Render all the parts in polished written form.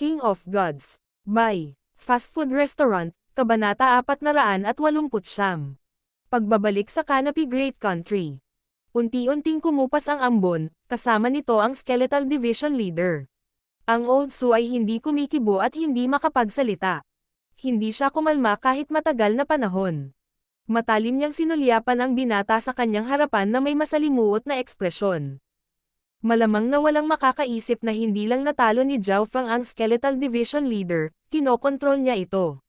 King of Gods. By Fast Food Restaurant, Kabanata 489. Pagbabalik sa Canopy Great Country. Unti-unting kumupas ang ambon, kasama nito ang Skeletal Division Leader. Ang Old Su ay hindi kumikibo at hindi makapagsalita. Hindi siya kumalma kahit matagal na panahon. Matalim niyang sinulyapan ang binata sa kanyang harapan na may masalimuot na ekspresyon. Malamang na walang makakaisip na hindi lang natalo ni Zhao Feng ang Skeletal Division Leader, kinokontrol niya ito.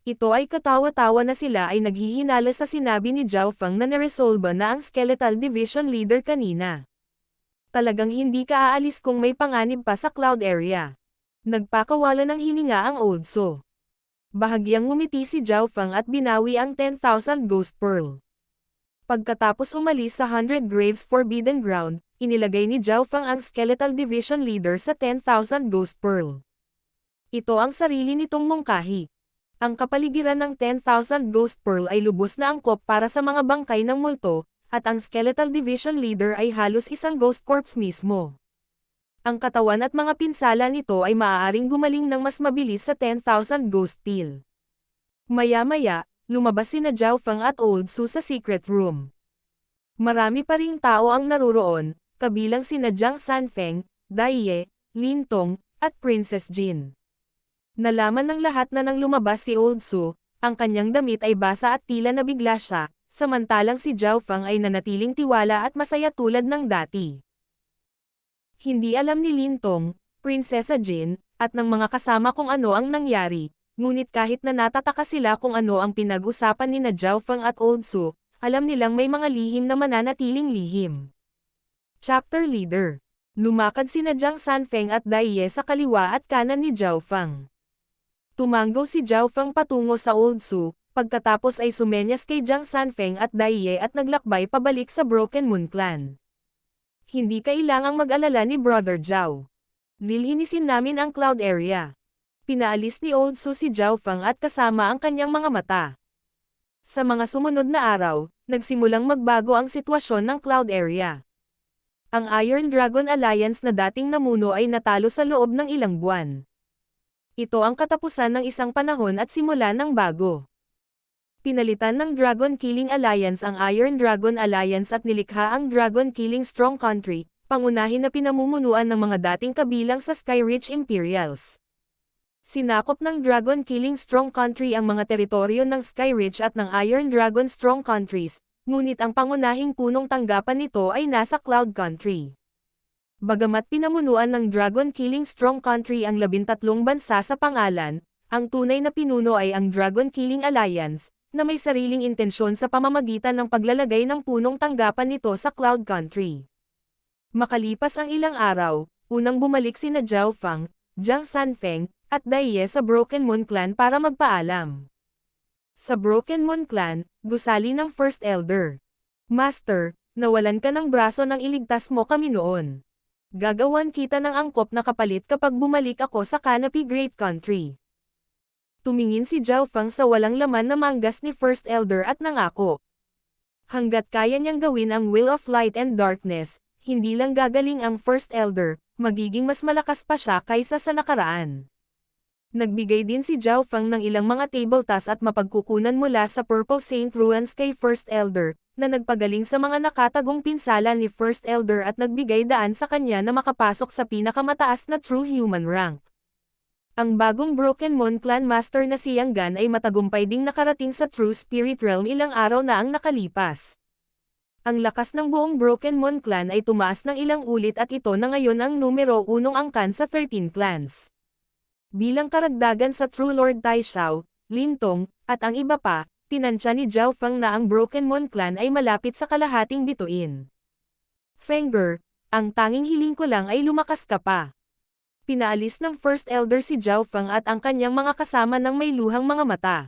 Ito ay katawa-tawa na sila ay naghihinala sa sinabi ni Zhao Feng na naresolba na ang Skeletal Division Leader kanina. Talagang hindi ka aalis kung may panganib pa sa cloud area. Nagpakawala ng hininga ang Old Su. Bahagyang ngumiti si Zhao Feng at binawi ang 10,000 Ghost Pearl. Pagkatapos umalis sa 100 Graves Forbidden Ground, inilagay ni Zhao Feng ang Skeletal Division Leader sa 10,000 Ghost Pearl. Ito ang sarili nitong mungkahi. Ang kapaligiran ng 10,000 Ghost Pearl ay lubos na angkop para sa mga bangkay ng multo, at ang Skeletal Division Leader ay halos isang Ghost Corpse mismo. Ang katawan at mga pinsala nito ay maaaring gumaling ng mas mabilis sa 10,000 Ghost Peel. Maya-maya, lumabas sina Zhao Feng at Old Su sa secret room. Marami pa ring tao ang naruroon, kabilang sina Jiang Sanfeng, Dai Ye, Lin Tong, at Princess Jin. Nalaman ng lahat na nang lumabas si Old Su, ang kanyang damit ay basa at tila nabigla siya, samantalang si Zhao Feng ay nanatiling tiwala at masaya tulad ng dati. Hindi alam ni Lin Tong, Prinsesa Jin, at ng mga kasama kung ano ang nangyari, ngunit kahit na natataka sila kung ano ang pinag-usapan ni na Zhao Feng at Old Su, alam nilang may mga lihim na mananatiling lihim. Chapter Leader. Lumakad sina Jiang Sanfeng at Dai Ye sa kaliwa at kanan ni Zhao Feng. Tumango si Zhao Feng patungo sa Old Su, pagkatapos ay sumenyas kay Jiang Sanfeng at Dai Ye at naglakbay pabalik sa Broken Moon Clan. Hindi kailangang mag-alala ni Brother Zhao. Lilinisin namin ang cloud area. Pinaalis ni Old Su si Zhao Feng at kasama ang kanyang mga mata. Sa mga sumunod na araw, nagsimulang magbago ang sitwasyon ng cloud area. Ang Iron Dragon Alliance na dating namuno ay natalo sa loob ng ilang buwan. Ito ang katapusan ng isang panahon at simula ng bago. Pinalitan ng Dragon Killing Alliance ang Iron Dragon Alliance at nilikha ang Dragon Killing Strong Country, pangunahin na pinamumunuan ng mga dating kabilang sa Skyreach Imperials. Sinakop ng Dragon Killing Strong Country ang mga teritoryo ng Skyreach at ng Iron Dragon Strong Countries, ngunit ang pangunahing punong tanggapan nito ay nasa Cloud Country. Bagamat pinamunuan ng Dragon Killing Strong Country ang 13 bansa sa pangalan, ang tunay na pinuno ay ang Dragon Killing Alliance, na may sariling intensyon sa pamamagitan ng paglalagay ng punong tanggapan nito sa Cloud Country. Makalipas ang ilang araw, unang bumalik sina Zhao Feng, Jiang Sanfeng, at Dai Ye sa Broken Moon Clan para magpaalam. Sa Broken Moon Clan, gusali ng First Elder. Master, nawalan ka ng braso nang iligtas mo kami noon. Gagawan kita ng angkop na kapalit kapag bumalik ako sa Canopy Great Country. Tumingin si Zhao Feng sa walang laman na manggas ni First Elder at nangako. Hanggat kaya niyang gawin ang Will of Light and Darkness, hindi lang gagaling ang First Elder, magiging mas malakas pa siya kaysa sa nakaraan. Nagbigay din si Zhao Feng ng ilang mga table tasks at mapagkukunan mula sa Purple Saint Ruins kay First Elder, na nagpagaling sa mga nakatagong pinsala ni First Elder at nagbigay daan sa kanya na makapasok sa pinakamataas na True Human rank. Ang bagong Broken Moon Clan Master na si Yang Gan ay matagumpay ding nakarating sa True Spirit Realm ilang araw na ang nakalipas. Ang lakas ng buong Broken Moon Clan ay tumaas ng ilang ulit at ito na ngayon ang numero 1 angkan sa 13 clans. Bilang karagdagan sa True Lord Tai Xiao, Lin Tong, at ang iba pa, tinansya ni Zhao Feng na ang Broken Moon Clan ay malapit sa kalahating bituin. Fenger, ang tanging hiling ko lang ay lumakas ka pa. Pinaalis ng First Elder si Zhao Feng at ang kanyang mga kasama ng may luhang mga mata.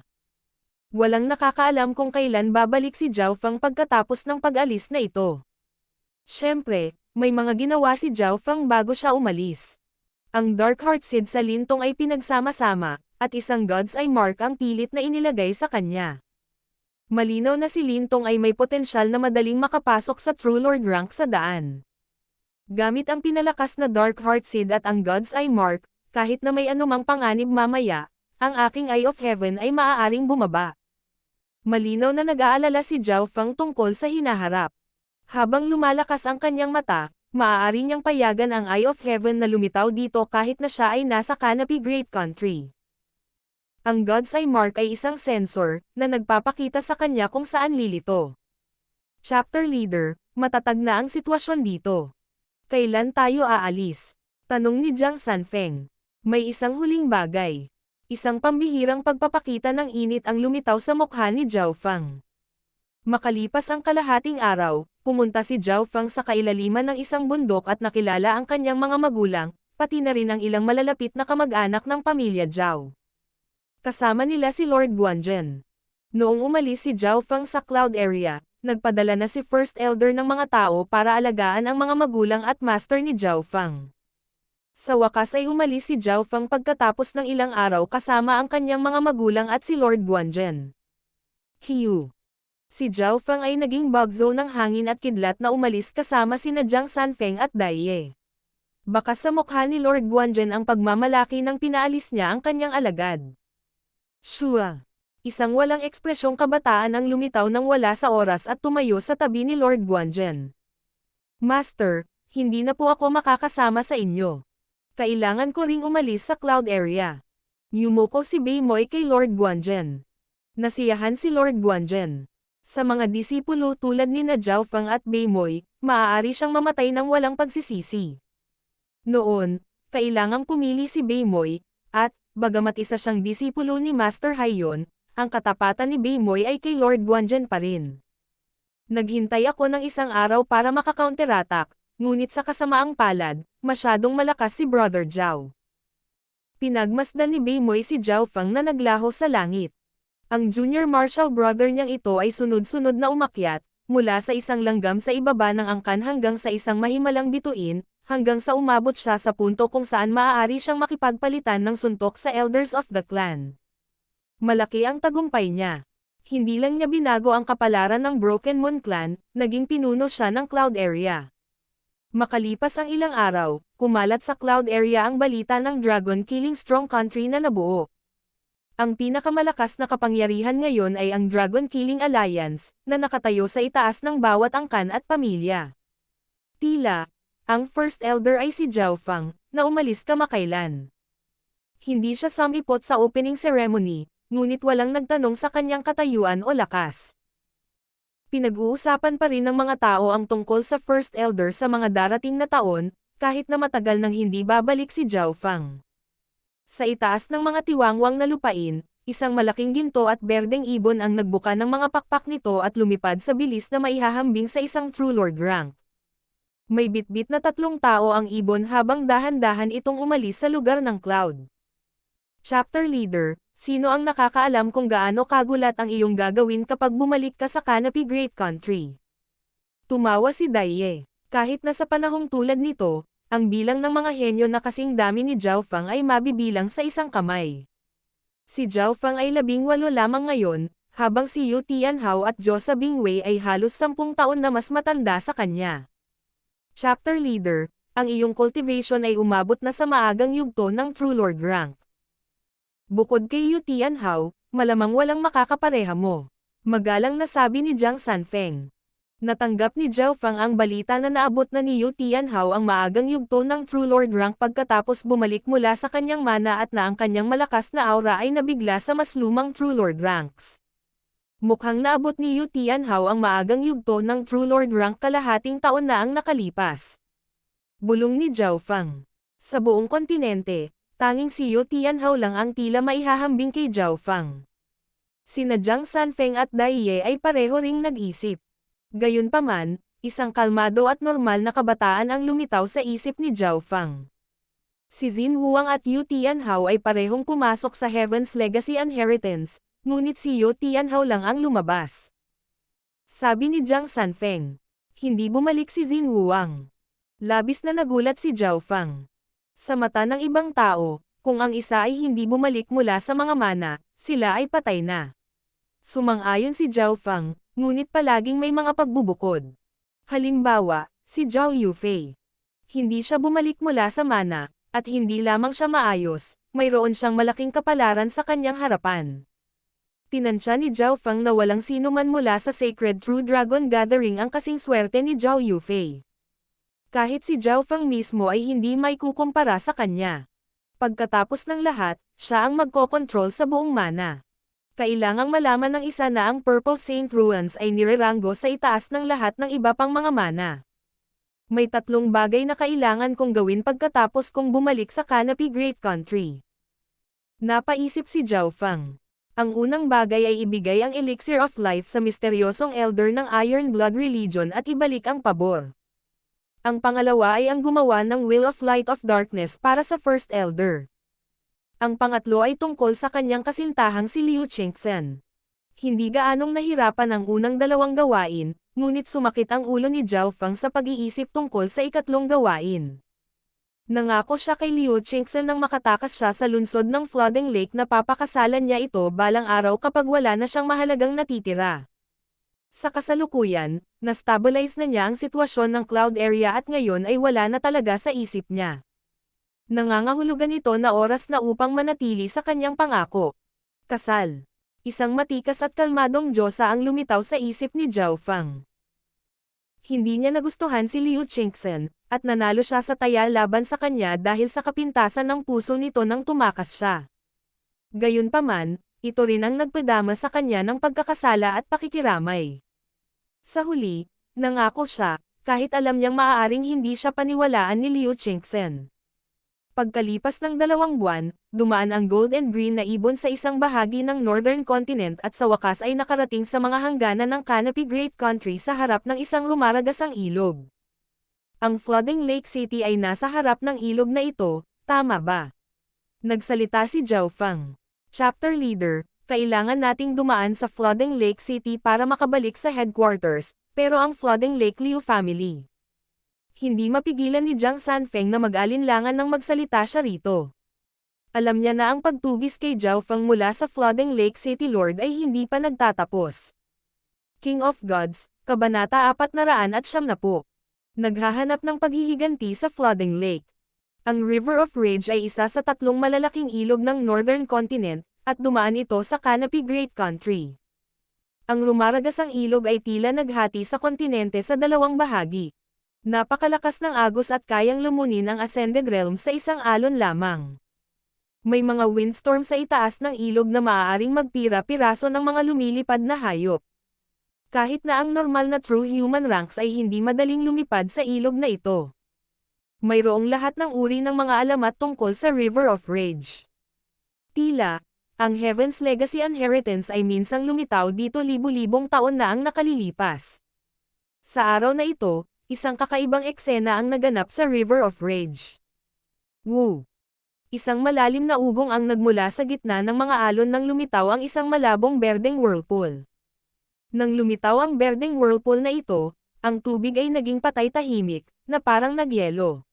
Walang nakakaalam kung kailan babalik si Zhao Feng pagkatapos ng pag-alis na ito. Siyempre, may mga ginawa si Zhao Feng bago siya umalis. Ang Dark Heart Seed sa Lin Tong ay pinagsama-sama, at isang God's Eye Mark ang pilit na inilagay sa kanya. Malinaw na si Lin Tong ay may potensyal na madaling makapasok sa True Lord rank sa daan. Gamit ang pinalakas na Dark Heart Seed at ang God's Eye Mark, kahit na may anumang panganib mamaya, ang aking Eye of Heaven ay maaaring bumaba. Malinaw na nag-aalala si Zhao Feng tungkol sa hinaharap. Habang lumalakas ang kanyang mata, maaari niyang payagan ang Eye of Heaven na lumitaw dito kahit na siya ay nasa Canopy Great Country. Ang God's Eye Mark ay isang sensor na nagpapakita sa kanya kung saan lilito. Chapter Leader, matatag na ang sitwasyon dito. Kailan tayo aalis? Tanong ni Jiang Sanfeng. May isang huling bagay. Isang pambihirang pagpapakita ng init ang lumitaw sa mukha ni Zhao Feng. Makalipas ang kalahating araw, pumunta si Zhao Feng sa kailaliman ng isang bundok at nakilala ang kanyang mga magulang, pati na rin ang ilang malalapit na kamag-anak ng pamilya Zhao. Kasama nila si Lord Guanzhen. Noong umalis si Zhao Feng sa cloud area, nagpadala na si First Elder ng mga tao para alagaan ang mga magulang at master ni Zhao Feng. Sa wakas ay umalis si Zhao Feng pagkatapos ng ilang araw kasama ang kanyang mga magulang at si Lord Guanzhen. Hiyu. Si Zhao Feng ay naging bugzo ng hangin at kidlat na umalis kasama sina Jiang Sanfeng at Dai Ye. Baka sa mukha ni Lord Guanzhen ang pagmamalaki nang pinaalis niya ang kanyang alagad. Shua. Isang walang ekspresyong kabataan ang lumitaw nang wala sa oras at tumayo sa tabi ni Lord Guanzhen. Master, hindi na po ako makakasama sa inyo. Kailangan ko ring umalis sa cloud area. Yumuko si Beimoy kay Lord Guanzhen. Nasiyahan si Lord Guanzhen. Sa mga disipulo tulad ni Zhao Feng at Beimoy, maaari siyang mamatay ng walang pagsisisi. Noon, kailangang pumili si Beimoy, at, bagamat isa siyang disipulo ni Master Haiyon, ang katapatan ni Beimoy ay kay Lord Guanzhen pa rin. Naghintay ako ng isang araw para maka-counterattack, ngunit sa kasamaang palad, masyadong malakas si Brother Zhao. Pinagmasdan ni Beimoy si Zhao Feng na naglaho sa langit. Ang junior martial brother niyang ito ay sunod-sunod na umakyat, mula sa isang langgam sa ibaba ng angkan hanggang sa isang mahimalang bituin, hanggang sa umabot siya sa punto kung saan maaari siyang makipagpalitan ng suntok sa elders of the clan. Malaki ang tagumpay niya. Hindi lang niya binago ang kapalaran ng Broken Moon Clan, naging pinuno siya ng Cloud Area. Makalipas ang ilang araw, kumalat sa Cloud Area ang balita ng Dragon Killing Strong Country na nabuo. Ang pinakamalakas na kapangyarihan ngayon ay ang Dragon Killing Alliance, na nakatayo sa itaas ng bawat angkan at pamilya. Tila, ang First Elder ay si Zhao Feng, na umalis kamakailan. Hindi siya sumipot sa opening ceremony, ngunit walang nagtanong sa kanyang katayuan o lakas. Pinag-uusapan pa rin ng mga tao ang tungkol sa First Elder sa mga darating na taon, kahit na matagal nang hindi babalik si Zhao Feng. Sa itaas ng mga tiwangwang na lupain, isang malaking ginto at berdeng ibon ang nagbuka ng mga pakpak nito at lumipad sa bilis na maihahambing sa isang True Lord rank. May bitbit na 3 tao ang ibon habang dahan-dahan itong umalis sa lugar ng cloud. Chapter Leader, sino ang nakakaalam kung gaano kagulat ang iyong gagawin kapag bumalik ka sa Canopy Great Country? Tumawa si Dai Ye. Kahit na sa panahong tulad nito, ang bilang ng mga henyo na kasing dami ni Zhao Feng ay mabibilang sa isang kamay. Si Zhao Feng ay 18 lamang ngayon, habang si Yu Tianhao at Josa Bingwei ay halos 10 taon na mas matanda sa kanya. Chapter Leader, ang iyong cultivation ay umabot na sa maagang yugto ng True Lord rank. Bukod kay Yu Tianhao, malamang walang makakapareha mo. Magalang na sabi ni Jiang Sanfeng. Natanggap ni Zhao Feng ang balita na naabot na ni Yu Tianhao ang maagang yugto ng True Lord rank pagkatapos bumalik mula sa kanyang mana at na ang kanyang malakas na aura ay nabigla sa mas lumang True Lord ranks. Mukhang naabot ni Yu Tianhao ang maagang yugto ng True Lord rank kalahating taon na ang nakalipas. Bulong ni Zhao Feng. Sa buong kontinente, tanging si Yu Tianhao lang ang tila maihahambing kay Zhao Feng. Sina Jiang Sanfeng at Dai Ye ay pareho ring nag-isip. Gayunpaman, isang kalmado at normal na kabataan ang lumitaw sa isip ni Zhao Feng. Si Xin Huang at Yu Tianhao ay parehong pumasok sa Heaven's Legacy Inheritance, ngunit si Yu Tianhao lang ang lumabas. Sabi ni Jiang Sanfeng. Hindi bumalik si Xin Huang. Labis na nagulat si Zhao Feng. Sa mata ng ibang tao, kung ang isa ay hindi bumalik mula sa mga mana, sila ay patay na. Sumang-ayon si Zhao Feng, ngunit palaging may mga pagbubukod. Halimbawa, si Zhao Yufei. Hindi siya bumalik mula sa mana, At hindi lamang siya maayos, mayroon siyang malaking kapalaran sa kanyang harapan. Tinansya ni Zhao Feng na walang sino man mula sa Sacred True Dragon Gathering ang kasing swerte ni Zhao Yufei. Kahit si Zhao Feng mismo ay hindi maikukumpara sa kanya. Pagkatapos ng lahat, siya ang magkokontrol sa buong mana. Kailangang malaman ng isa na ang Purple Saint Runes ay nireranggo sa itaas ng lahat ng iba pang mga mana. May tatlong bagay na kailangan kong gawin pagkatapos kong bumalik sa Canopy Great Country. Napaisip si Zhao Feng. Ang unang bagay ay ibigay ang Elixir of Life sa misteryosong elder ng Iron Blood Religion at ibalik ang pabor. Ang pangalawa ay ang gumawa ng Will of Light of Darkness para sa First Elder. Ang pangatlo ay tungkol sa kanyang kasintahang si Liu Qingxen. Hindi gaanong nahirapan ang unang dalawang gawain, ngunit sumakit ang ulo ni Zhao Feng sa pag-iisip tungkol sa ikatlong gawain. Nangako siya kay Liu Qingxen nang makatakas siya sa lunsod ng Flooding Lake na papakasalan niya ito balang araw kapag wala na siyang mahalagang natitira. Sa kasalukuyan, na-stabilize na niya ang sitwasyon ng Cloud Area at ngayon ay wala na talaga sa isip niya. Nangangahulugan ito na oras na upang manatili sa kanyang pangako. Kasal. Isang matikas at kalmadong Diyosa ang lumitaw sa isip ni Zhao Feng. Hindi niya nagustuhan si Liu Qingxen, at nanalo siya sa taya laban sa kanya dahil sa kapintasan ng puso nito nang tumakas siya. Gayunpaman, ito rin ang nagpadama sa kanya ng pagkakasala at pakikiramay. Sa huli, nangako siya, kahit alam niyang maaaring hindi siya paniwalaan ni Liu Qingxen. Pagkalipas ng 2 buwan, dumaan ang gold and green na ibon sa isang bahagi ng Northern Continent at sa wakas ay nakarating sa mga hangganan ng Canopy Great Country sa harap ng isang rumaragasang ilog. Ang Flooding Lake City ay nasa harap ng ilog na ito, tama ba? Nagsalita si Zhao Feng. Chapter Leader, kailangan nating dumaan sa Flooding Lake City para makabalik sa headquarters, pero ang Flooding Lake Liu family. Hindi mapigilan ni Jiang Sanfeng na mag-alinlangan nang magsalita siya rito. Alam niya na ang pagtugis kay Zhao Feng mula sa Flooding Lake City Lord ay hindi pa nagtatapos. King of Gods, Kabanata 490. Naghahanap ng paghihiganti sa Flooding Lake. Ang River of Rage ay isa sa 3 malalaking ilog ng Northern Continent, at dumaan ito sa Canopy Great Country. Ang rumaragasang ilog ay tila naghati sa kontinente sa 2 bahagi. Napakalakas ng agos at kayang lumunin ang Ascended Realms sa isang alon lamang. May mga windstorm sa itaas ng ilog na maaaring magpira-piraso ng mga lumilipad na hayop. Kahit na ang normal na true human ranks ay hindi madaling lumipad sa ilog na ito. Mayroong lahat ng uri ng mga alamat tungkol sa River of Rage. Tila, ang Heaven's Legacy Inheritance ay minsang lumitaw dito libu-libong taon na ang nakalilipas. Sa araw na ito, isang kakaibang eksena ang naganap sa River of Rage. Woo! Isang malalim na ugong ang nagmula sa gitna ng mga alon nang lumitaw ang isang malabong berdeng whirlpool. Nang lumitaw ang berdeng whirlpool na ito, ang tubig ay naging patay-tahimik, na parang nagyelo.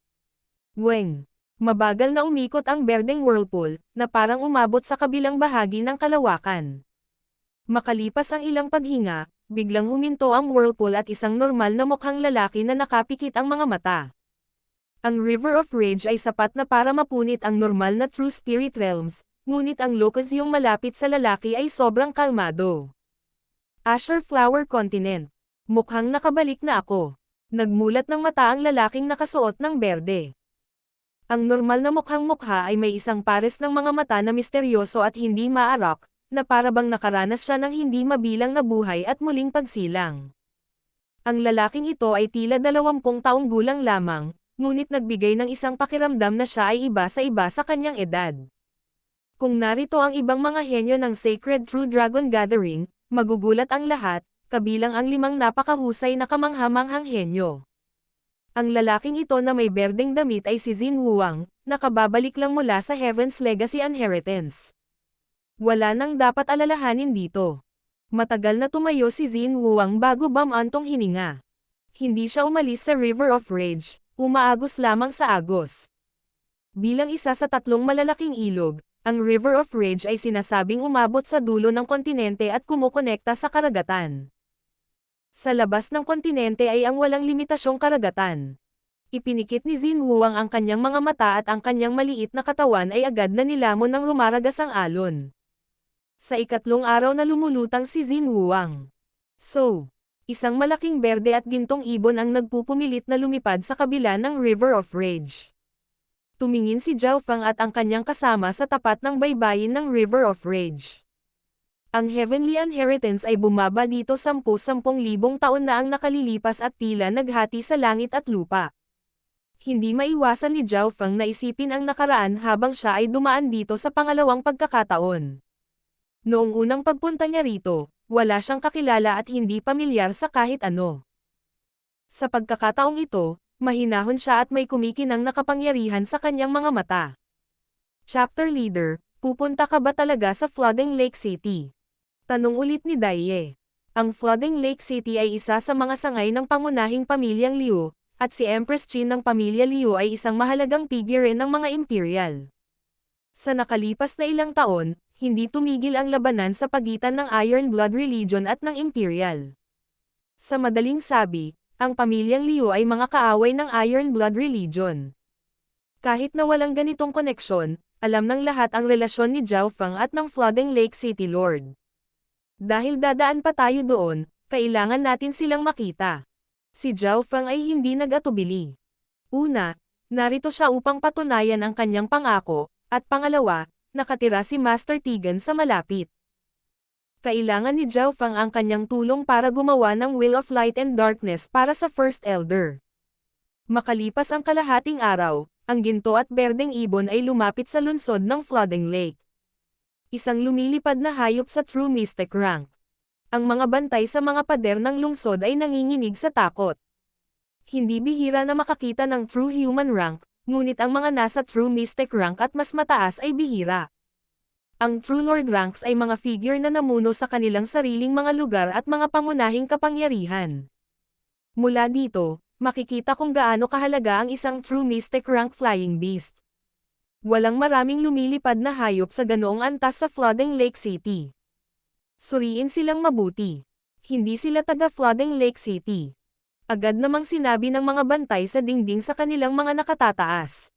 Weng! Mabagal na umikot ang berdeng whirlpool, na parang umabot sa kabilang bahagi ng kalawakan. Makalipas ang ilang paghinga, biglang huminto ang whirlpool at isang normal na mukhang lalaki na nakapikit ang mga mata. Ang River of Rage ay sapat na para mapunit ang normal na True Spirit Realms, ngunit ang lokasyong malapit sa lalaki ay sobrang kalmado. Azure Flower Continent. Mukhang nakabalik na ako. Nagmulat ng mata ang lalaking nakasuot ng berde. Ang normal na mukhang mukha ay may isang pares ng mga mata na misteryoso at hindi maarak, na parabang nakaranas siya ng hindi mabilang na buhay at muling pagsilang. Ang lalaking ito ay tila 20 taong gulang lamang, ngunit nagbigay ng isang pakiramdam na siya ay iba sa kanyang edad. Kung narito ang ibang mga henyo ng Sacred True Dragon Gathering, magugulat ang lahat, kabilang ang 5 napakahusay na kamanghamanghang henyo. Ang lalaking ito na may berdeng damit ay si Xin Wuang, nakababalik lang mula sa Heaven's Legacy Inheritance. Wala nang dapat alalahanin dito. Matagal na tumayo si Xin Wuang bago bumantong hininga. Hindi siya umalis sa River of Rage, umaagos lamang sa agos. Bilang isa sa 3 malalaking ilog, ang River of Rage ay sinasabing umabot sa dulo ng kontinente at kumukonekta sa karagatan. Sa labas ng kontinente ay ang walang limitasyong karagatan. Ipinikit ni Xin Wuang ang kanyang mga mata at ang kanyang maliit na katawan ay agad na nilamon ng rumaragas ang alon. Sa ikatlong araw na lumulutang si Xin Wuang. So, isang malaking berde at gintong ibon ang nagpupumilit na lumipad sa kabila ng River of Rage. Tumingin si Zhao Feng at ang kanyang kasama sa tapat ng baybayin ng River of Rage. Ang Heavenly Inheritance ay bumaba dito 10,000 taon na ang nakalilipas at tila naghati sa langit at lupa. Hindi maiwasan ni Zhao Feng na isipin ang nakaraan habang siya ay dumaan dito sa pangalawang pagkakataon. Noong unang pagpunta niya rito, wala siyang kakilala at hindi pamilyar sa kahit ano. Sa pagkakataong ito, mahinahon siya at may kumikinang nakapangyarihan sa kanyang mga mata. Chapter Leader, pupunta ka ba talaga sa Flooding Lake City? Tanong ulit ni Daiye. Ang Flooding Lake City ay isa sa mga sangay ng pangunahing pamilyang Liu, at si Empress Qin ng pamilya Liu ay isang mahalagang figure ng mga imperial. Sa nakalipas na ilang taon, hindi tumigil ang labanan sa pagitan ng Iron Blood Religion at ng Imperial. Sa madaling sabi, ang pamilyang Liu ay mga kaaway ng Iron Blood Religion. Kahit na walang ganitong koneksyon, alam ng lahat ang relasyon ni Zhao Feng at ng Flooding Lake City Lord. Dahil dadaan pa tayo doon, kailangan natin silang makita. Si Zhao Feng ay hindi nag-atubili. Una, narito siya upang patunayan ang kanyang pangako, at pangalawa, nakatira si Master Tigan sa malapit. Kailangan ni Zhao Feng ang kanyang tulong para gumawa ng Will of Light and Darkness para sa First Elder. Makalipas ang kalahating araw, ang ginto at berdeng ibon ay lumapit sa lungsod ng Flooding Lake. Isang lumilipad na hayop sa True Mystic rank. Ang mga bantay sa mga pader ng lungsod ay nanginginig sa takot. Hindi bihira na makakita ng True Human rank, ngunit ang mga nasa True Mystic rank at mas mataas ay bihira. Ang True Lord ranks ay mga figure na namuno sa kanilang sariling mga lugar at mga pangunahing kapangyarihan. Mula dito, makikita kung gaano kahalaga ang isang True Mystic rank flying beast. Walang maraming lumilipad na hayop sa ganoong antas sa Flooding Lake City. Suriin silang mabuti. Hindi sila taga Flooding Lake City. Agad namang sinabi ng mga bantay sa dingding sa kanilang mga nakatataas.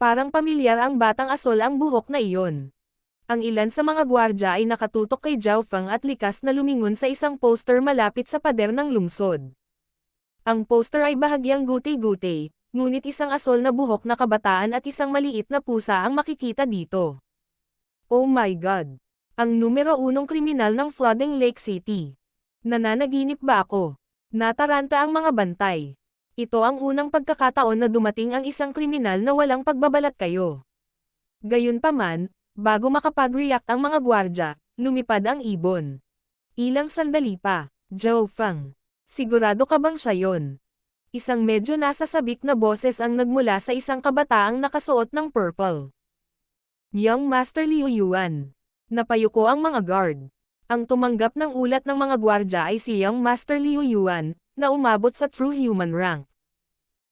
Parang pamilyar ang batang asol ang buhok na iyon. Ang ilan sa mga gwardya ay nakatutok kay Zhao Feng at likas na lumingon sa isang poster malapit sa pader ng lungsod. Ang poster ay bahagyang gutay-gutay, ngunit isang asol na buhok na kabataan at isang maliit na pusa ang makikita dito. Oh my God! Ang numero 1 kriminal ng Flooding Lake City. Nananaginip ba ako? Nataranta ang mga bantay. Ito ang unang pagkakataon na dumating ang isang kriminal na walang pagbabalat kayo. Gayunpaman, bago makapag-react ang mga gwardya, lumipad ang ibon. Ilang sandali pa, Zhao Feng. Sigurado ka bang siya yon? Isang medyo nasasabik na boses ang nagmula sa isang kabataang nakasuot ng purple. Young Master Liu Yuan. Napayuko ang mga guard. Ang tumanggap ng ulat ng mga gwardya ay si Young Master Liu Yuan, na umabot sa True Human rank.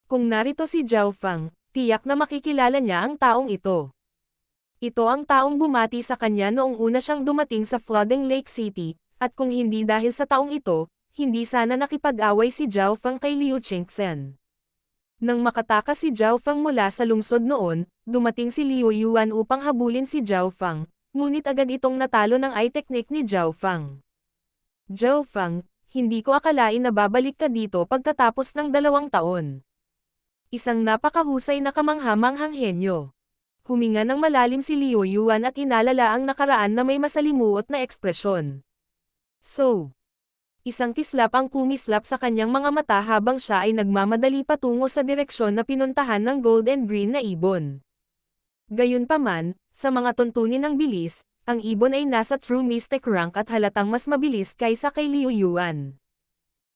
Kung narito si Zhao Feng, tiyak na makikilala niya ang taong ito. Ito ang taong bumati sa kanya noong una siyang dumating sa Flooding Lake City, at kung hindi dahil sa taong ito, hindi sana nakipag-away si Zhao Feng kay Liu Qingxen. Nang makatakas si Zhao Feng mula sa lungsod noon, dumating si Liu Yuan upang habulin si Zhao Feng. Ngunit agad itong natalo ng eye technique ni Zhao Feng. Zhao Feng, hindi ko akalain na babalik ka dito pagkatapos ng 2 taon. Isang napakahusay na kamangha-manghang henyo. Huminga ng malalim si Liu Yuan at inalala ang nakaraan na may masalimuot na ekspresyon. So, isang kislap ang kumislap sa kanyang mga mata habang siya ay nagmamadali patungo sa direksyon na pinuntahan ng gold and green na ibon. Gayunpaman, sa mga tuntunin ng bilis, ang ibon ay nasa True Mystic rank at halatang mas mabilis kaysa kay Liu Yuan.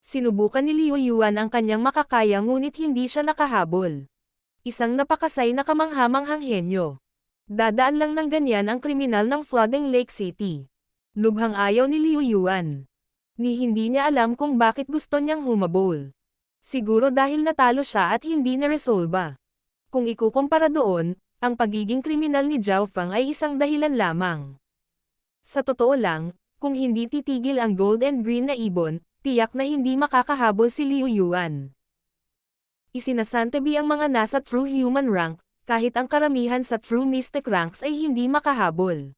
Sinubukan ni Liu Yuan ang kanyang makakaya ngunit hindi siya nakahabol. Isang napakasay na kamangha-manghang henyo. Dadaan lang ng ganyan ang kriminal ng Flooding Lake City. Lubhang ayaw ni Liu Yuan. Hindi niya alam kung bakit gusto niyang humabol. Siguro dahil natalo siya at hindi na-resolba. Kung ikukumpara doon, ang pagiging kriminal ni Zhao Feng ay isang dahilan lamang. Sa totoo lang, kung hindi titigil ang gold and green na ibon, tiyak na hindi makakahabol si Liu Yuan. Isinasantabi ang mga nasa True Human rank, kahit ang karamihan sa True Mystic ranks ay hindi makahabol.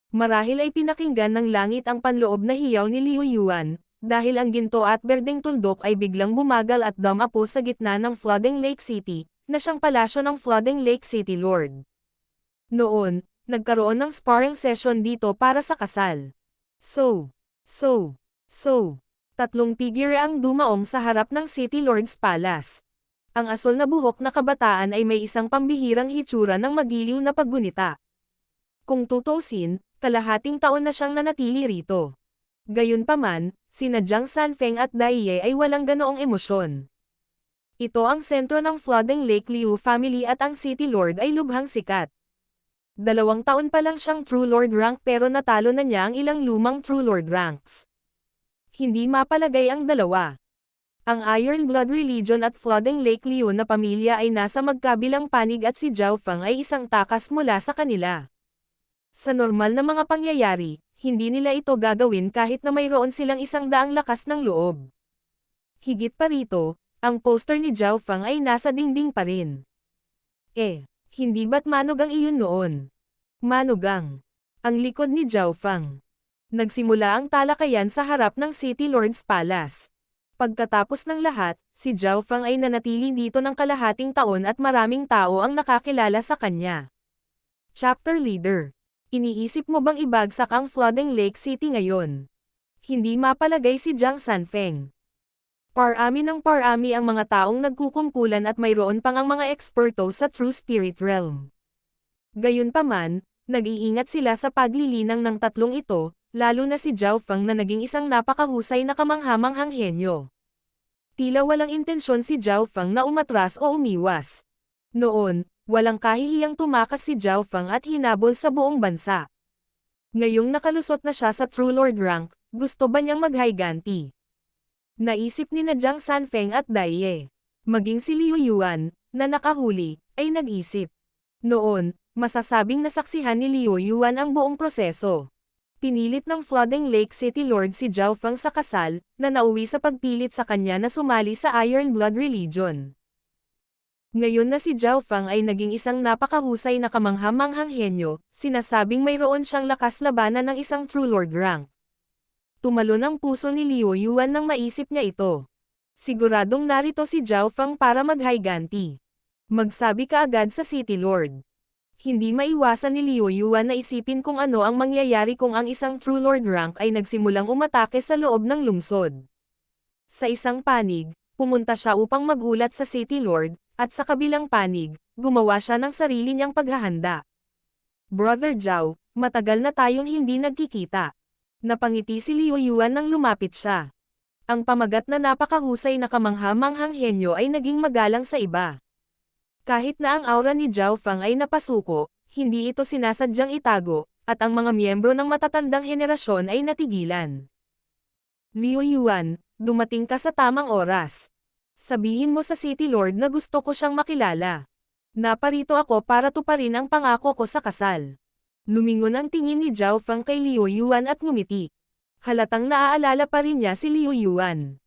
Marahil ay pinakinggan ng langit ang panloob na hiyaw ni Liu Yuan, dahil ang ginto at berdeng tuldok ay biglang bumagal at dumapo sa gitna ng Flooding Lake City, na siyang palasyo ng Flooding Lake City Lord. Noon, nagkaroon ng sparring session dito para sa kasal. So, tatlong figure ang dumaong sa harap ng City Lord's Palace. Ang asul na buhok na kabataan ay may isang pambihirang hitsura ng magiliw na paggunita. Kung tutusin, kalahating taon na siyang nanatili rito. Gayunpaman, sina Jiang Sanfeng at Dai Ye ay walang ganoong emosyon. Ito ang sentro ng Flooding Lake Liu family at ang City Lord ay lubhang sikat. 2 taon pa lang siyang True Lord rank pero natalo na niya ang ilang lumang True Lord ranks. Hindi mapalagay ang dalawa. Ang Iron Blood Religion at Flooding Lake Liu na pamilya ay nasa magkabilang panig at si Zhao Feng ay isang takas mula sa kanila. Sa normal na mga pangyayari, hindi nila ito gagawin kahit na mayroon silang 100 lakas ng loob. Higit pa rito, ang poster ni Zhao Feng ay nasa dingding pa rin. Hindi ba't manugang iyon noon? Manugang. Ang likod ni Zhao Feng. Nagsimula ang talakayan sa harap ng City Lord's Palace. Pagkatapos ng lahat, si Zhao Feng ay nanatili dito ng kalahating taon at maraming tao ang nakakilala sa kanya. Chapter Leader. Iniisip mo bang ibagsak ang Flooding Lake City ngayon? Hindi mapalagay si Jiang Sanfeng. Parami ng parami ang mga taong nagkukumpulan at mayroon pang ang mga eksperto sa True Spirit Realm. Gayunpaman, nag-iingat sila sa paglilinang ng tatlong ito, lalo na si Zhao Feng na naging isang napakahusay na kamanghamanghang henyo. Tila walang intensyon si Zhao Feng na umatras o umiwas. Noon, walang kahihiyang tumakas si Zhao Feng at hinabol sa buong bansa. Ngayong nakalusot na siya sa True Lord rank, gusto ba niyang mag-higanti? Naisip ni na Jiang Sanfeng at Dai Ye. Maging si Liu Yuan, na nakahuli, ay nag-isip. Noon, masasabing nasaksihan ni Liu Yuan ang buong proseso. Pinilit ng Flooding Lake City Lord si Zhao Feng sa kasal, na nauwi sa pagpilit sa kanya na sumali sa Iron Blood Religion. Ngayon na si Zhao Feng ay naging isang napakahusay na kamanghamanghang henyo, sinasabing mayroon siyang lakas labanan ng isang True Lord rank. Tumalon ang puso ni Liu Yuan nang maisip niya ito. Siguradong narito si Zhao Feng para mag-higanti. Magsabi ka agad sa City Lord. Hindi maiwasan ni Liu Yuan na isipin kung ano ang mangyayari kung ang isang True Lord rank ay nagsimulang umatake sa loob ng lungsod. Sa isang panig, pumunta siya upang magulat sa City Lord, at sa kabilang panig, gumawa siya ng sarili niyang paghahanda. Brother Zhao, matagal na tayong hindi nagkikita. Napangiti si Liu Yuan nang lumapit siya. Ang pamagat na napakahusay na kamanghamanghang henyo ay naging magalang sa iba. Kahit na ang aura ni Zhao Feng ay napasuko, hindi ito sinasadyang itago, at ang mga miyembro ng matatandang henerasyon ay natigilan. Liu Yuan, dumating ka sa tamang oras. Sabihin mo sa City Lord na gusto ko siyang makilala. Naparito ako para tuparin ang pangako ko sa kasal. Lumingon ang tingin ni Zhao Feng kay Liu Yuan at ngumiti. Halatang naaalala pa rin niya si Liu Yuan.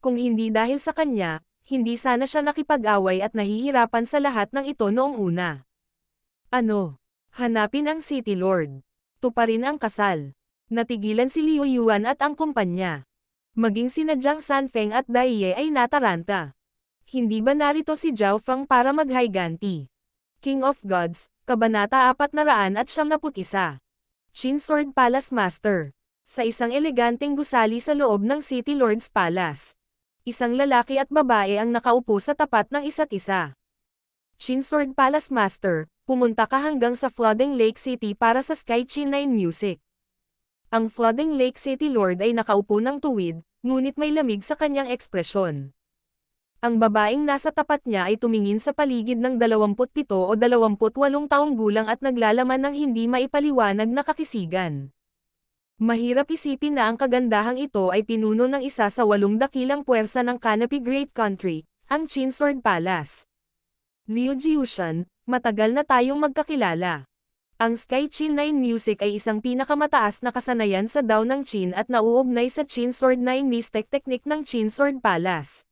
Kung hindi dahil sa kanya, hindi sana siya nakipag-away at nahihirapan sa lahat ng ito noong una. Ano? Hanapin ang City Lord. Tuparin ang kasal. Natigilan si Liu Yuan at ang kumpanya. Maging sina Jiang Sanfeng at Dai Ye ay nataranta. Hindi ba narito si Zhao Feng para mag-higanti? King of Gods, Kabanata 471. Qin Sword Palace Master. Sa isang eleganteng gusali sa loob ng City Lord's Palace. Isang lalaki at babae ang nakaupo sa tapat ng isa't isa. Qin Sword Palace Master, pumunta ka hanggang sa Flooding Lake City para sa Sky Qin 9 Music. Ang Flooding Lake City Lord ay nakaupo ng tuwid, ngunit may lamig sa kanyang ekspresyon. Ang babaeng nasa tapat niya ay tumingin sa paligid ng 27 o 28 taong gulang at naglalaman ng hindi maipaliwanag na kakisigan. Mahirap isipin na ang kagandahang ito ay pinuno ng isa sa 8 dakilang puwersa ng Canopy Great Country, ang Qin Sword Palace. Liu Jiushan, matagal na tayong magkakilala. Ang Sky Qin 9 Music ay isang pinakamataas na kasanayan sa Dao ng Qin at nauugnay sa Qin Sword 9 Mystic Technique ng Qin Sword Palace.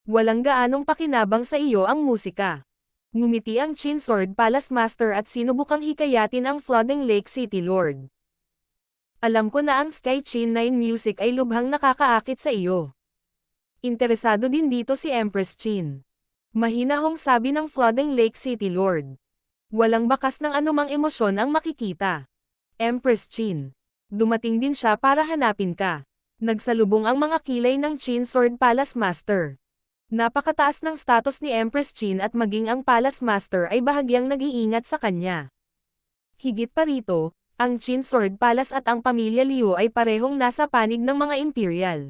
Walang gaanong pakinabang sa iyo ang musika. Ngumiti ang Chin Sword Palace Master at sinubukang hikayatin ang Flooding Lake City Lord. Alam ko na ang Sky Chin 9 music ay lubhang nakakaakit sa iyo. Interesado din dito si Empress Chin. Mahinahong sabi ng Flooding Lake City Lord. Walang bakas ng anumang emosyon ang makikita. Empress Chin. Dumating din siya para hanapin ka. Nagsalubong ang mga kilay ng Chin Sword Palace Master. Napakataas ng status ni Empress Chin at maging ang Palace Master ay bahagyang nag-iingat sa kanya. Higit pa rito, ang Chin Sword Palace at ang pamilya Liu ay parehong nasa panig ng mga imperial.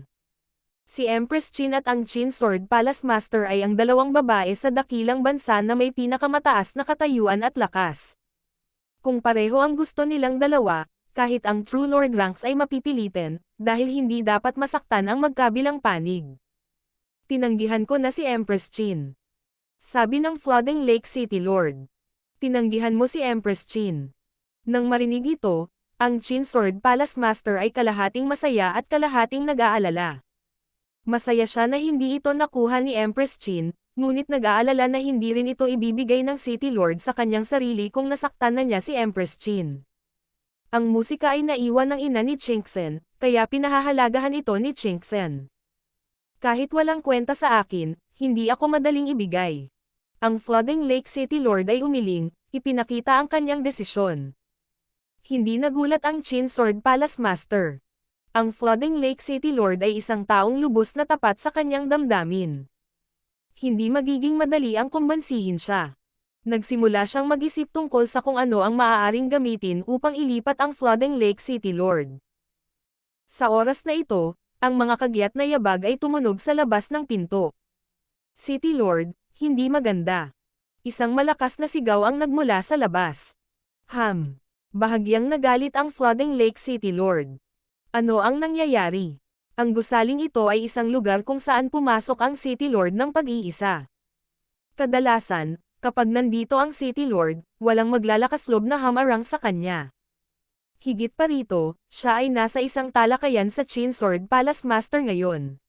Si Empress Chin at ang Chin Sword Palace Master ay ang dalawang babae sa dakilang bansa na may pinakamataas na katayuan at lakas. Kung pareho ang gusto nilang dalawa, kahit ang True Lord ranks ay mapipilitin, dahil hindi dapat masaktan ang magkabilang panig. Tinanggihan ko na si Empress Chin. Sabi ng Flooding Lake City Lord. Tinanggihan mo si Empress Chin. Nang marinig ito, ang Chin Sword Palace Master ay kalahating masaya at kalahating nag-aalala. Masaya siya na hindi ito nakuha ni Empress Chin, ngunit nag-aalala na hindi rin ito ibibigay ng City Lord sa kanyang sarili kung nasaktan na niya si Empress Chin. Ang musika ay naiwan ng ina ni Chingsen, kaya pinahahalagahan ito ni Chingsen. Kahit walang kwenta sa akin, hindi ako madaling ibigay. Ang Flooding Lake City Lord ay umiling, ipinakita ang kanyang desisyon. Hindi nagulat ang Chin Sword Palace Master. Ang Flooding Lake City Lord ay isang taong lubos na tapat sa kanyang damdamin. Hindi magiging madali ang kumbansihin siya. Nagsimula siyang mag-isip tungkol sa kung ano ang maaaring gamitin upang ilipat ang Flooding Lake City Lord. Sa oras na ito, ang mga kagyat na yabag ay tumunog sa labas ng pinto. City Lord, hindi maganda. Isang malakas na sigaw ang nagmula sa labas. Bahagyang nagalit ang Flooding Lake City Lord. Ano ang nangyayari? Ang gusaling ito ay isang lugar kung saan pumasok ang City Lord ng pag-iisa. Kadalasan, kapag nandito ang City Lord, walang maglalakas-loob na hamarang sa kanya. Higit pa rito, siya ay nasa isang talakayan sa Chin Sword Palace Master ngayon.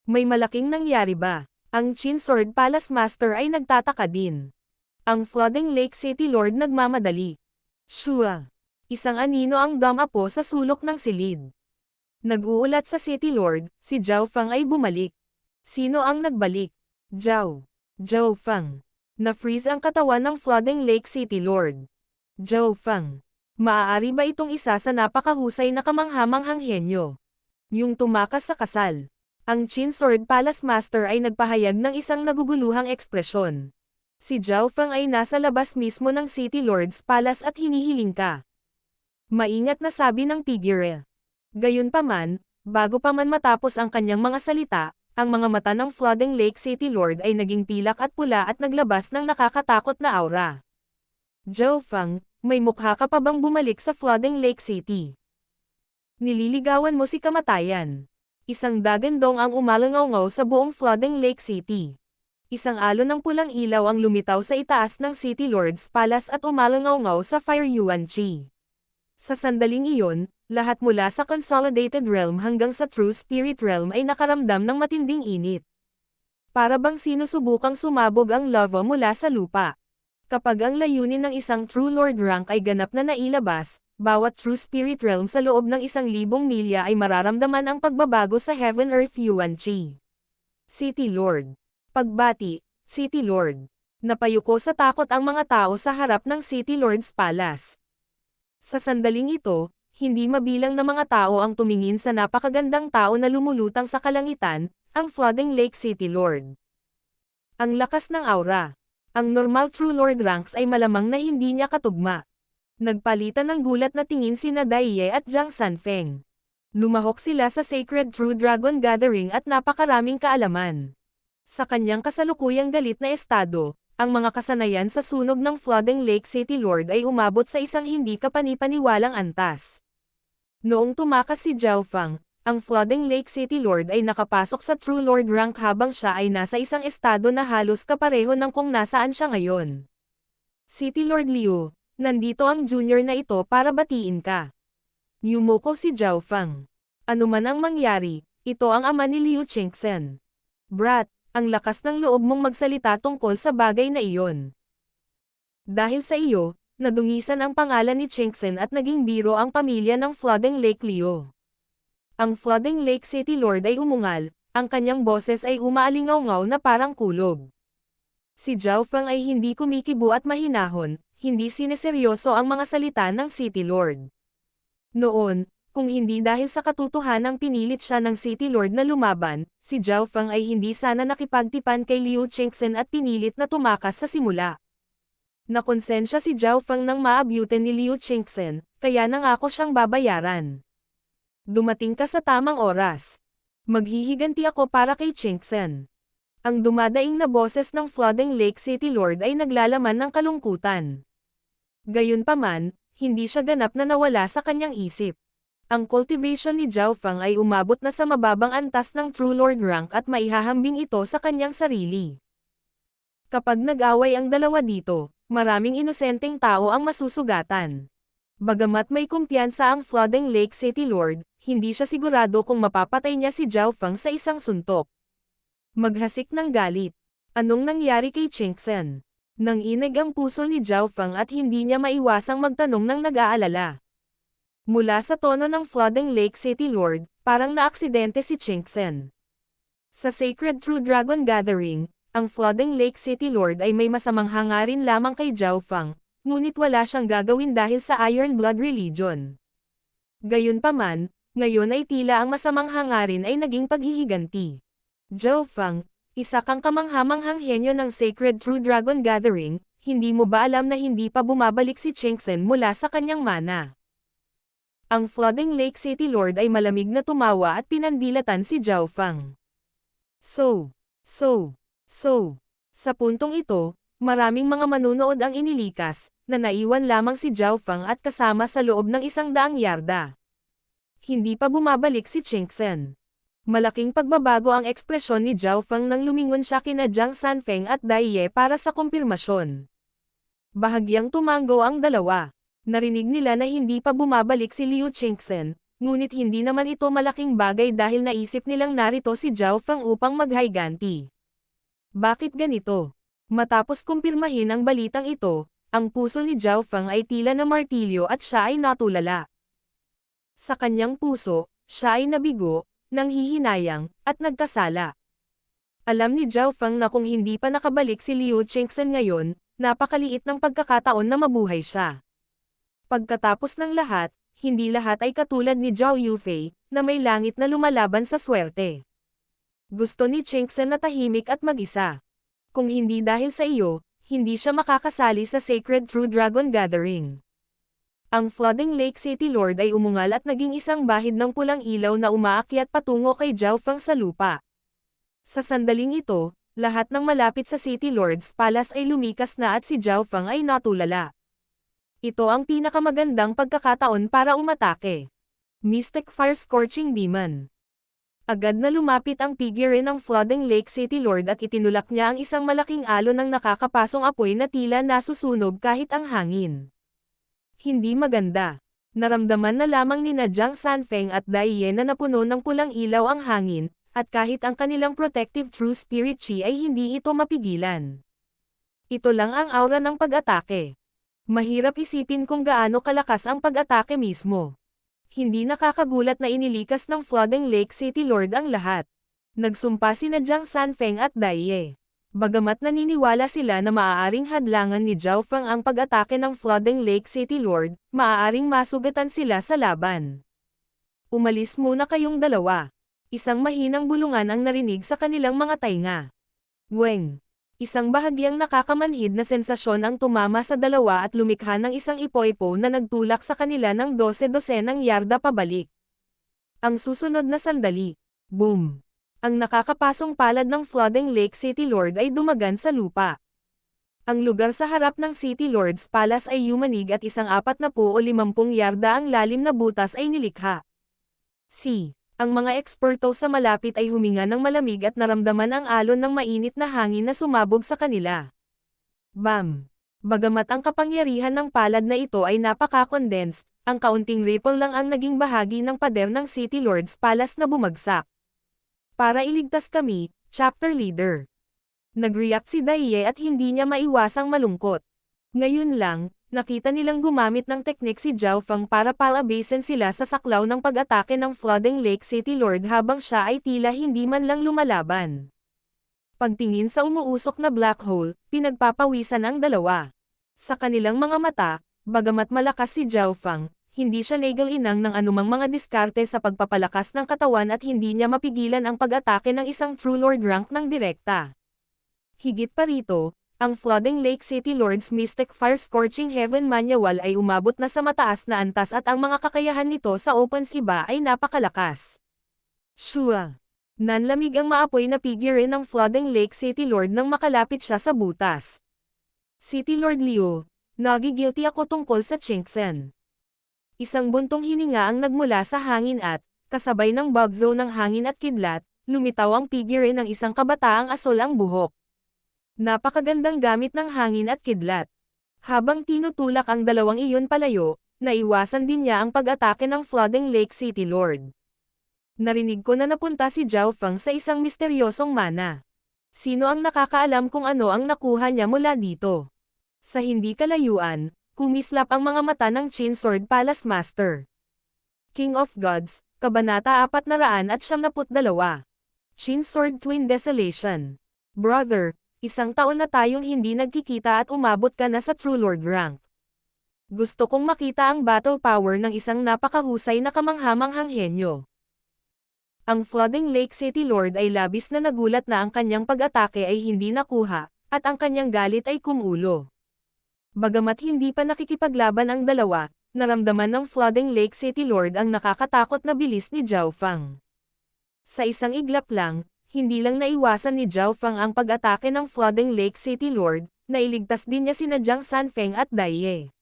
May malaking nangyari ba? Ang Chin Sword Palace Master ay nagtataka din. Ang Flooding Lake City Lord nagmamadali. Shua. Isang anino ang damapo sa sulok ng silid. Nag-uulat sa City Lord, si Zhao Fang ay bumalik. Sino ang nagbalik? Zhao Fang. Na-freeze ang katawan ng Flooding Lake City Lord. Zhao Fang. Maaari ba itong isa sa napakahusay na kamanghamanghang henyo? Yung tumakas sa kasal. Ang Chin Sword Palace Master ay nagpahayag ng isang naguguluhang ekspresyon. Si Zhao Fang ay nasa labas mismo ng City Lord's Palace at hinihiling ka. Maingat na sabi ng Tigre. Gayunpaman, bago pa man matapos ang kanyang mga salita, ang mga mata ng Flooding Lake City Lord ay naging pilak at pula at naglabas ng nakakatakot na aura. Zhao Fang, may mukha ka pa bang bumalik sa Flooding Lake City? Nililigawan mo si kamatayan. Isang dagandong ang umalangaw sa buong Flooding Lake City. Isang alon ng pulang ilaw ang lumitaw sa itaas ng City Lord's Palace at umalangaw sa Fire Yuan Chi. Sa sandaling iyon, lahat mula sa Consolidated Realm hanggang sa True Spirit Realm ay nakaramdam ng matinding init. Para bang sinusubukang sumabog ang lava mula sa lupa. Kapag ang layunin ng isang True Lord rank ay ganap na nailabas, bawat True Spirit Realm sa loob ng 1,000 milya ay mararamdaman ang pagbabago sa Heaven Earth Yuan Chi. City Lord. Pagbati, City Lord. Napayuko sa takot ang mga tao sa harap ng City Lord's Palace. Sa sandaling ito, hindi mabilang na mga tao ang tumingin sa napakagandang tao na lumulutang sa kalangitan, ang Flooding Lake City Lord. Ang lakas ng aura. Ang normal True Lord ranks ay malamang na hindi niya katugma. Nagpalitan ng gulat na tingin sina Daiye at Jiang Sanfeng. Lumahok sila sa Sacred True Dragon Gathering at napakaraming kaalaman. Sa kanyang kasalukuyang galit na estado, ang mga kasanayan sa sunog ng Flooding Lake City Lord ay umabot sa isang hindi kapanipaniwalang antas. Noong tumakas si Zhao Fang, ang Flooding Lake City Lord ay nakapasok sa True Lord rank habang siya ay nasa isang estado na halos kapareho ng kung nasaan siya ngayon. City Lord Liu, nandito ang junior na ito para batiin ka. Yumuko si Zhao Fang. Ano man ang mangyari, ito ang ama ni Liu Chengxen. Brat, Ang lakas ng loob mong magsalita tungkol sa bagay na iyon. Dahil sa iyo, nadungisan ang pangalan ni Chinksen at naging biro ang pamilya ng Flooding Lake Leo. Ang Flooding Lake City Lord ay umungal, ang kanyang boses ay umaalingaw-ngaw na parang kulog. Si Zhao Feng ay hindi kumikibo at mahinahon, hindi sineseryoso ang mga salita ng City Lord. Noon, kung hindi dahil sa katotohanang pinilit siya ng City Lord na lumaban, si Zhao Feng ay hindi sana nakipagtipan kay Liu Chinksen at pinilit na tumakas sa simula. Nakonsensya si Zhao Feng nang maabutin ni Liu Chinksen, kaya nangako siyang babayaran. Dumating ka sa tamang oras. Maghihiganti ako para kay Chinksen. Ang dumadaing na boses ng Flooding Lake City Lord ay naglalaman ng kalungkutan. Gayunpaman, hindi siya ganap na nawala sa kanyang isip. Ang cultivation ni Zhao Feng ay umabot na sa mababang antas ng True Lord rank at maihahambing ito sa kanyang sarili. Kapag nag-away ang dalawa dito, maraming inosenteng tao ang masusugatan. Bagamat may kumpiyansa ang Flooding Lake City Lord, hindi siya sigurado kung mapapatay niya si Zhao Feng sa isang suntok. Maghasik ng galit. Anong nangyari kay Chinksen? Nanginig ang puso ni Zhao Feng at hindi niya maiwasang magtanong ng nag-aalala. Mula sa tono ng Flooding Lake City Lord, parang naaksidente si Chinksen. Sa Sacred True Dragon Gathering, ang Flooding Lake City Lord ay may masamang hangarin lamang kay Zhao Feng, ngunit wala siyang gagawin dahil sa Iron Blood Religion. Gayunpaman, ngayon ay tila ang masamang hangarin ay naging paghihiganti. Zhao Feng, isa kang kamanghamanghang henyo ng Sacred True Dragon Gathering, hindi mo ba alam na hindi pa bumabalik si Chinksen mula sa kanyang mana? Ang Flooding Lake City Lord ay malamig na tumawa at pinandilatan si Zhao Feng. Sa puntong ito, maraming mga manunood ang inilikas, na naiwan lamang si Zhao Feng at kasama sa loob ng 100 yarda. Hindi pa bumabalik si Chinksen. Malaking pagbabago ang ekspresyon ni Zhao Feng nang lumingon siya kina Jiang Sanfeng at Dai Ye para sa kumpirmasyon. Bahagyang tumango ang dalawa. Narinig nila na hindi pa bumabalik si Liu Chinksen, ngunit hindi naman ito malaking bagay dahil naisip nilang narito si Zhao Feng upang maghiganti. Bakit ganito? Matapos kumpirmahin ang balitang ito, ang puso ni Zhao Feng ay tila na martilyo at siya ay natulala. Sa kanyang puso, siya ay nabigo, nanghihinayang, at nagkasala. Alam ni Zhao Feng na kung hindi pa nakabalik si Liu Chinksen ngayon, napakaliit ng pagkakataon na mabuhay siya. Pagkatapos ng lahat, hindi lahat ay katulad ni Zhao Yufei, na may langit na lumalaban sa swerte. Gusto ni Chinksen na tahimik at mag-isa. Kung hindi dahil sa iyo, hindi siya makakasali sa Sacred True Dragon Gathering. Ang Flooding Lake City Lord ay umungal at naging isang bahid ng pulang ilaw na umaakyat patungo kay Zhao Feng sa lupa. Sa sandaling ito, lahat ng malapit sa City Lord's Palace ay lumikas na at si Zhao Feng ay natulala. Ito ang pinakamagandang pagkakataon para umatake. Mystic Fire Scorching Demon. Agad na lumapit ang figure ng Flooding Lake City Lord at itinulak niya ang isang malaking alon ng nakakapasong apoy na tila nasusunog kahit ang hangin. Hindi maganda. Naramdaman na lamang ni Jiang Sanfeng at Dai Ye na napuno ng pulang ilaw ang hangin, at kahit ang kanilang protective True Spirit Chi ay hindi ito mapigilan. Ito lang ang aura ng pag-atake. Mahirap isipin kung gaano kalakas ang pag-atake mismo. Hindi nakakagulat na inilikas ng Flooding Lake City Lord ang lahat. Nagsumpa sina Jiang Sanfeng at Dai Ye. Bagamat naniniwala sila na maaaring hadlangan ni Zhao Feng ang pag-atake ng Flooding Lake City Lord, maaaring masugatan sila sa laban. Umalis muna kayong dalawa. Isang mahinang bulungan ang narinig sa kanilang mga tainga. Weng. Isang bahagyang nakakamanhid na sensasyon ang tumama sa dalawa at lumikha ng isang ipoipo na nagtulak sa kanila ng 12-dosenang yarda pabalik. Ang susunod na sandali. Boom! Ang nakakapasong palad ng Flooding Lake City Lord ay dumagan sa lupa. Ang lugar sa harap ng City Lord's Palace ay yumanig at isang 40 o 50 yarda ang lalim na butas ay nilikha. Ang mga eksperto sa malapit ay huminga ng malamig at naramdaman ang alon ng mainit na hangin na sumabog sa kanila. Bam! Bagamat ang kapangyarihan ng palad na ito ay napaka-condensed, ang kaunting ripple lang ang naging bahagi ng pader ng City Lord's Palace na bumagsak. Para iligtas kami, Chapter Leader. Nag-react si Daiye at hindi niya maiwasang malungkot. Ngayon lang, nakita nilang gumamit ng teknik si Zhao Feng para palabasin sila sa saklaw ng pag-atake ng Flooding Lake City Lord habang siya ay tila hindi man lang lumalaban. Pagtingin sa umuusok na black hole, pinagpapawisan ang dalawa. Sa kanilang mga mata, bagamat malakas si Zhao Feng, hindi siya nagal-inang ng anumang mga diskarte sa pagpapalakas ng katawan at hindi niya mapigilan ang pag-atake ng isang True Lord rank ng direkta. Higit pa rito, ang Flooding Lake City Lord's Mystic Fire Scorching Heaven Manual ay umabot na sa mataas na antas at ang mga kakayahan nito sa opens iba ay napakalakas. Shua. Nanlamig ang maapoy na figure ng Flooding Lake City Lord nang makalapit siya sa butas. City Lord Liu, nagigilty ako tungkol sa Chingsen. Isang buntong hininga ang nagmula sa hangin at, kasabay ng bugzo ng hangin at kidlat, lumitaw ang figure ng isang kabataang asol ang buhok. Napakagandang gamit ng hangin at kidlat. Habang tinutulak ang dalawang iyon palayo, naiwasan din niya ang pag-atake ng Flooding Lake City Lord. Narinig ko na napunta si Zhao Feng sa isang misteryosong mana. Sino ang nakakaalam kung ano ang nakuha niya mula dito? Sa hindi kalayuan, kumislap ang mga mata ng Chin Sword Palace Master. King of Gods, Kabanata 472. Chin Sword Twin Desolation. Brother, isang taon na tayong hindi nagkikita at umabot ka na sa True Lord rank. Gusto kong makita ang battle power ng isang napakahusay na kamanghamanghang henyo. Ang Flooding Lake City Lord ay labis na nagulat na ang kanyang pag-atake ay hindi nakuha, at ang kanyang galit ay kumulo. Bagamat hindi pa nakikipaglaban ang dalawa, naramdaman ng Flooding Lake City Lord ang nakakatakot na bilis ni Zhao Feng. Sa isang iglap lang, hindi lang naiwasan ni Zhao Feng ang pag-atake ng Flooding Lake City Lord, nailigtas din niya sina Jiang Sanfeng at Daiye.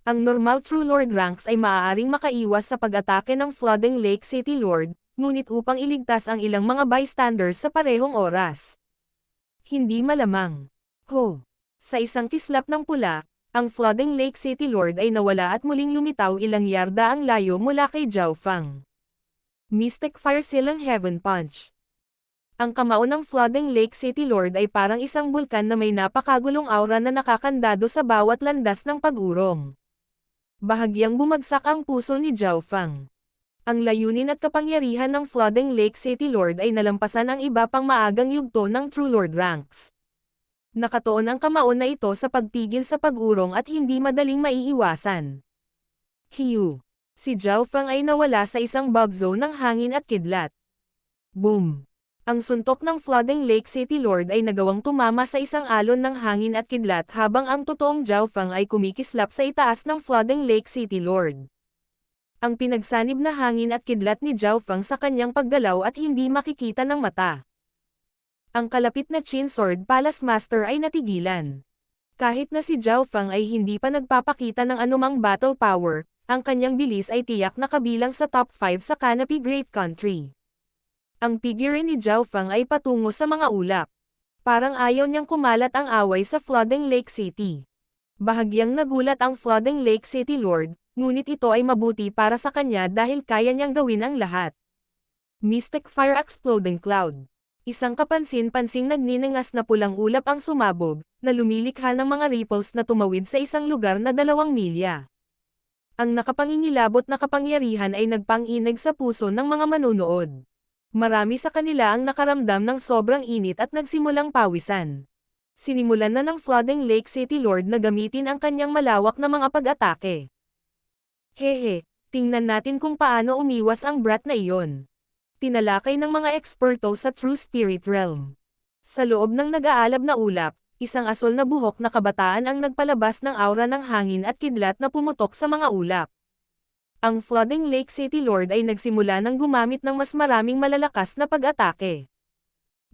Ang normal True Lord ranks ay maaaring makaiwas sa pag-atake ng Flooding Lake City Lord, ngunit upang iligtas ang ilang mga bystanders sa parehong oras. Hindi malamang. Sa isang kislap ng pula, ang Flooding Lake City Lord ay nawala at muling lumitaw ilang yarda ang layo mula kay Zhao Feng. Mystic Fire Silang Heaven Punch. Ang kamao ng Flooding Lake City Lord ay parang isang bulkan na may napakagulong aura na nakakandado sa bawat landas ng pag-urong. Bahagyang bumagsak ang puso ni Zhao Feng. Ang layunin at kapangyarihan ng Flooding Lake City Lord ay nalampasan ang iba pang maagang yugto ng True Lord ranks. Nakatuon ang kamao na ito sa pagpigil sa pag-urong at hindi madaling maiiwasan. Si Zhao Feng ay nawala sa isang bug zone ng hangin at kidlat. Boom! Ang suntok ng Flooding Lake City Lord ay nagawang tumama sa isang alon ng hangin at kidlat habang ang totoong Zhao Feng ay kumikislap sa itaas ng Flooding Lake City Lord. Ang pinagsanib na hangin at kidlat ni Zhao Feng sa kanyang paggalaw at hindi makikita ng mata. Ang kalapit na Chin Sword Palace Master ay natigilan. Kahit na si Zhao Feng ay hindi pa nagpapakita ng anumang battle power, ang kanyang bilis ay tiyak na kabilang sa top 5 sa Canopy Great Country. Ang figure ni Zhao Feng ay patungo sa mga ulap. Parang ayaw niyang kumalat ang away sa Flooding Lake City. Bahagyang nagulat ang Flooding Lake City Lord, ngunit ito ay mabuti para sa kanya dahil kaya niyang gawin ang lahat. Mystic Fire Exploding Cloud. Isang kapansin-pansing nagniningas na pulang ulap ang sumabog, na lumilikha ng mga ripples na tumawid sa isang lugar na 2 milya. Ang nakapangingilabot na kapangyarihan ay nagpang-inag sa puso ng mga manunood. Marami sa kanila ang nakaramdam ng sobrang init at nagsimulang pawisan. Sinimulan na ng Flooding Lake City Lord na gamitin ang kanyang malawak na mga pag-atake. Tingnan natin kung paano umiwas ang brat na iyon. Tinalakay ng mga eksperto sa True Spirit Realm. Sa loob ng nag-aalab na ulap, isang asol na buhok na kabataan ang nagpalabas ng aura ng hangin at kidlat na pumutok sa mga ulap. Ang Flooding Lake City Lord ay nagsimula ng gumamit ng mas maraming malalakas na pag-atake.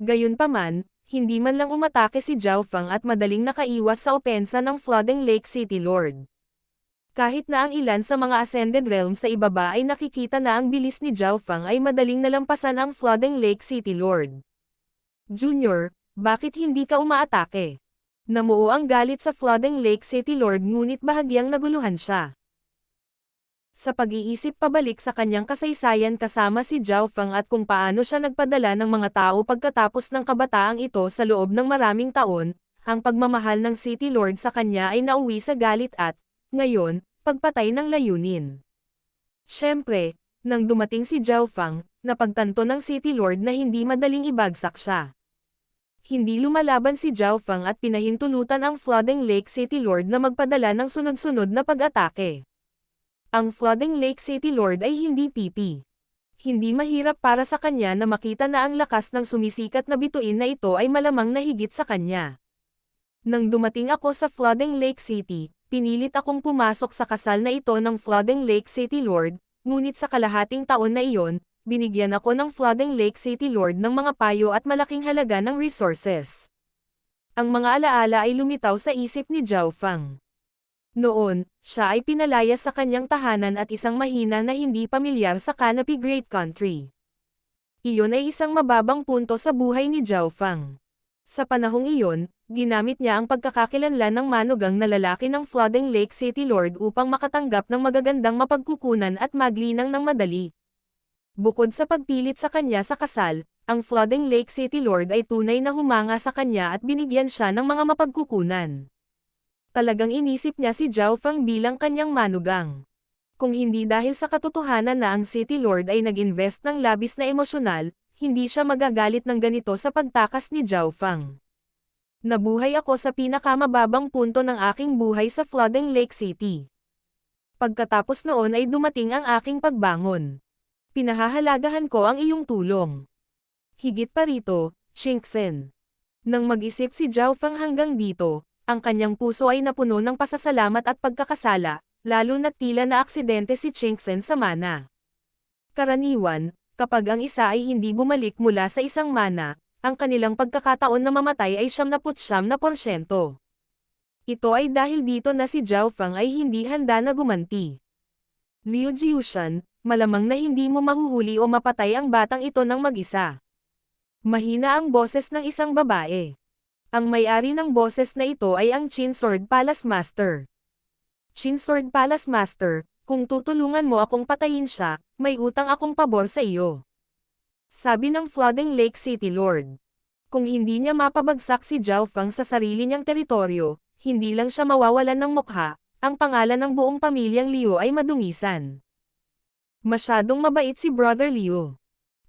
Gayunpaman, hindi man lang umatake si Zhao Feng at madaling nakaiwas sa opensa ng Flooding Lake City Lord. Kahit na ang ilan sa mga Ascended Realm sa ibaba ay nakikita na ang bilis ni Zhao Feng ay madaling nalampasan ang Flooding Lake City Lord. Junior, bakit hindi ka umaatake? Namuo ang galit sa Flooding Lake City Lord ngunit bahagyang naguluhan siya. Sa pag-iisip pabalik sa kanyang kasaysayan kasama si Zhao Feng at kung paano siya nagpadala ng mga tao pagkatapos ng kabataang ito sa loob ng maraming taon, ang pagmamahal ng City Lord sa kanya ay nauwi sa galit at, ngayon, pagpatay ng layunin. Siyempre, nang dumating si Zhao Feng, napagtanto ng City Lord na hindi madaling ibagsak siya. Hindi lumalaban si Zhao Feng at pinahintulutan ang Flooding Lake City Lord na magpadala ng sunod-sunod na pag-atake. Ang Flooding Lake City Lord ay hindi pipi. Hindi mahirap para sa kanya na makita na ang lakas ng sumisikat na bituin na ito ay malamang na higit sa kanya. Nang dumating ako sa Flooding Lake City, pinilit akong pumasok sa kasal na ito ng Flooding Lake City Lord, ngunit sa kalahating taon na iyon, binigyan ako ng Flooding Lake City Lord ng mga payo at malaking halaga ng resources. Ang mga alaala ay lumitaw sa isip ni Zhao Feng. Noon, siya ay pinalaya sa kanyang tahanan at isang mahina na hindi pamilyar sa Canopy Great Country. Iyon ay isang mababang punto sa buhay ni Zhao Feng. Sa panahong iyon, ginamit niya ang pagkakakilanlan ng manugang na lalaki ng Flooding Lake City Lord upang makatanggap ng magagandang mapagkukunan at maglinang ng madali. Bukod sa pagpilit sa kanya sa kasal, ang Flooding Lake City Lord ay tunay na humanga sa kanya at binigyan siya ng mga mapagkukunan. Talagang inisip niya si Zhao Feng bilang kanyang manugang. Kung hindi dahil sa katotohanan na ang City Lord ay nag-invest ng labis na emosyonal, hindi siya magagalit ng ganito sa pagtakas ni Zhao Feng. Nabuhay ako sa pinakamababang punto ng aking buhay sa Flooding Lake City. Pagkatapos noon ay dumating ang aking pagbangon. Pinahahalagahan ko ang iyong tulong. Higit pa rito, Xingchen. Nang mag-isip si Zhao Feng hanggang dito, ang kanyang puso ay napuno ng pasasalamat at pagkakasala, lalo na't tila na aksidente si Xingchen sa mana. Karaniwan, kapag ang isa ay hindi bumalik mula sa isang mana, ang kanilang pagkakataon na mamatay ay 99%. Ito ay dahil dito na si Zhao Feng ay hindi handa na gumanti. Liu Jiushan, malamang na hindi mo mahuhuli o mapatay ang batang ito ng mag-isa. Mahina ang boses ng isang babae. Ang may-ari ng boses na ito ay ang Qin Sword Palace Master. Qin Sword Palace Master, kung tutulungan mo akong patayin siya, may utang akong pabor sa iyo. Sabi ng Flooding Lake City Lord. Kung hindi niya mapabagsak si Zhao Feng sa sarili niyang teritoryo, hindi lang siya mawawalan ng mukha, ang pangalan ng buong pamilyang Liu ay madungisan. Masyadong mabait si Brother Liu.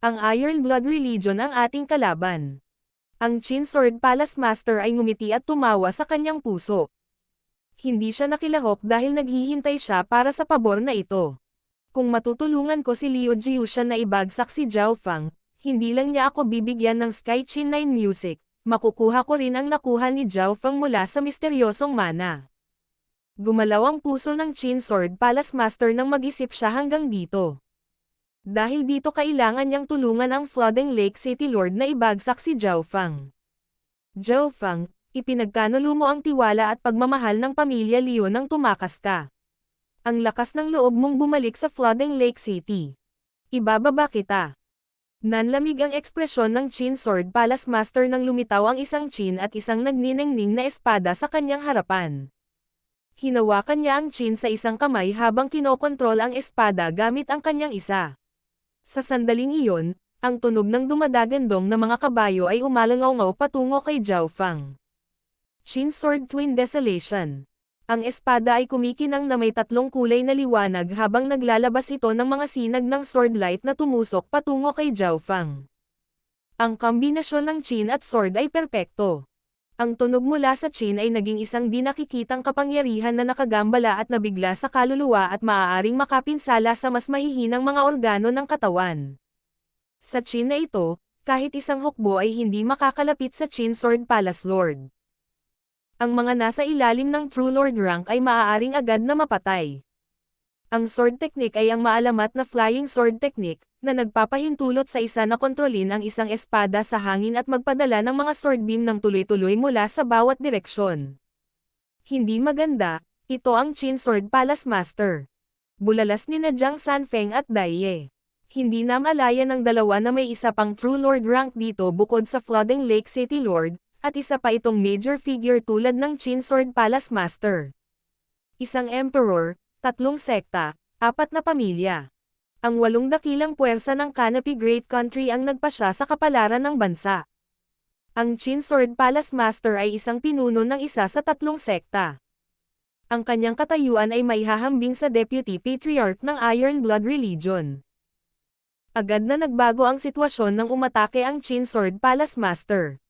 Ang Iron Blood Religion ang ating kalaban. Ang Qin Sword Palace Master ay ngumiti at tumawa sa kanyang puso. Hindi siya nakilahok dahil naghihintay siya para sa pabor na ito. Kung matutulungan ko si Liu Jiushan na ibagsak si Zhao Feng, hindi lang niya ako bibigyan ng Sky Chin 9 Music, makukuha ko rin ang nakuha ni Zhao Feng mula sa misteryosong mana. Gumalaw ang puso ng Qin Sword Palace Master nang mag-isip siya hanggang dito. Dahil dito kailangan niyang tulungan ang Flooding Lake City Lord na ibagsak si Zhao Feng. Zhao Feng, ipinagkanulo mo ang tiwala at pagmamahal ng pamilya Liu nang tumakas ka. Ang lakas ng loob mong bumalik sa Flooding Lake City. Ibababa kita. Nanlamig ang ekspresyon ng Qin Sword Palace Master nang lumitaw ang isang chin at isang nagniningning na espada sa kanyang harapan. Hinawakan niya ang chin sa isang kamay habang kinokontrol ang espada gamit ang kanyang isa. Sa sandaling iyon, ang tunog ng dumadagandong na mga kabayo ay umalangaw patungo kay Zhao Feng. Qin Sword Twin Desolation. Ang espada ay kumikinang na may tatlong kulay na liwanag habang naglalabas ito ng mga sinag ng sword light na tumusok patungo kay Zhao Feng. Ang kombinasyon ng chin at sword ay perpekto. Ang tunog mula sa chin ay naging isang di nakikitang kapangyarihan na nakagambala at nabigla sa kaluluwa at maaaring makapinsala sa mas mahihinang mga organo ng katawan. Sa chin na ito, kahit isang hukbo ay hindi makakalapit sa Qin Sword Palace Lord. Ang mga nasa ilalim ng True Lord rank ay maaaring agad na mapatay. Ang sword technique ay ang maalamat na flying sword technique, na nagpapahintulot sa isa na kontrolin ang isang espada sa hangin at magpadala ng mga sword beam ng tuloy-tuloy mula sa bawat direksyon. Hindi maganda, ito ang Qin Sword Palace Master. Bulalas ni na Jiang Sanfeng at Dai Ye. Hindi na malaya ng dalawa na may isa pang True Lord rank dito bukod sa Flooding Lake City Lord, at isa pa itong major figure tulad ng Qin Sword Palace Master. Isang Emperor, 3 sekta, 4 na pamilya. Ang 8 dakilang puwersa ng Canopy Great Country ang nagpasya sa kapalaran ng bansa. Ang Qin Sword Palace Master ay isang pinuno ng isa sa 3 sekta. Ang kanyang katayuan ay maihahambing sa Deputy Patriarch ng Iron Blood Religion. Agad na nagbago ang sitwasyon nang umatake ang Qin Sword Palace Master.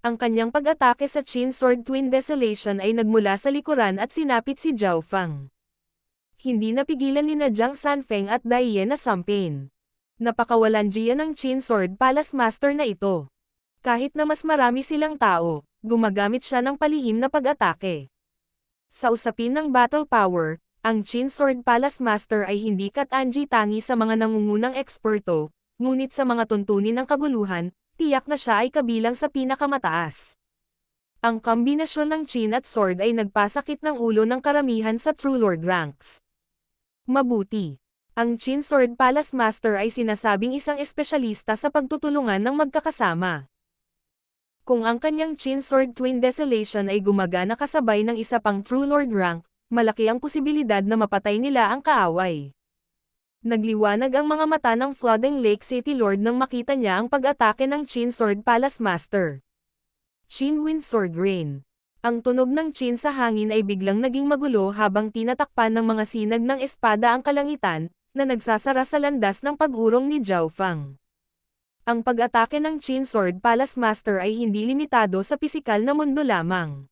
Ang kanyang pag-atake sa Qin Sword Twin Desolation ay nagmula sa likuran at sinapit si Zhao Fang. Hindi napigilan nina Jiang Sanfeng at Dai Yan na sampin. Napakawalandian ng Qin Sword Palace Master na ito. Kahit na mas marami silang tao, gumagamit siya ng palihim na pag-atake. Sa usapin ng battle power, ang Qin Sword Palace Master ay hindi katangi-tangi sa mga nangungunang eksperto, ngunit sa mga tuntunin ng kaguluhan, tiyak na siya ay kabilang sa pinakamataas. Ang kombinasyon ng Qin at Sword ay nagpasakit ng ulo ng karamihan sa True Lord ranks. Mabuti. Ang Qin Sword Palace Master ay sinasabing isang espesyalista sa pagtutulungan ng magkakasama. Kung ang kanyang Qin Sword Twin Desolation ay gumagana kasabay ng isa pang True Lord rank, malaki ang posibilidad na mapatay nila ang kaaway. Nagliwanag ang mga mata ng Flooding Lake City Lord nang makita niya ang pag-atake ng Qin Sword Palace Master. Qin Wind Sword Rain. Ang tunog ng Qin sa hangin ay biglang naging magulo habang tinatakpan ng mga sinag ng espada ang kalangitan, na nagsasara sa landas ng pag-urong ni Zhao Fang. Ang pag-atake ng Qin Sword Palace Master ay hindi limitado sa pisikal na mundo lamang.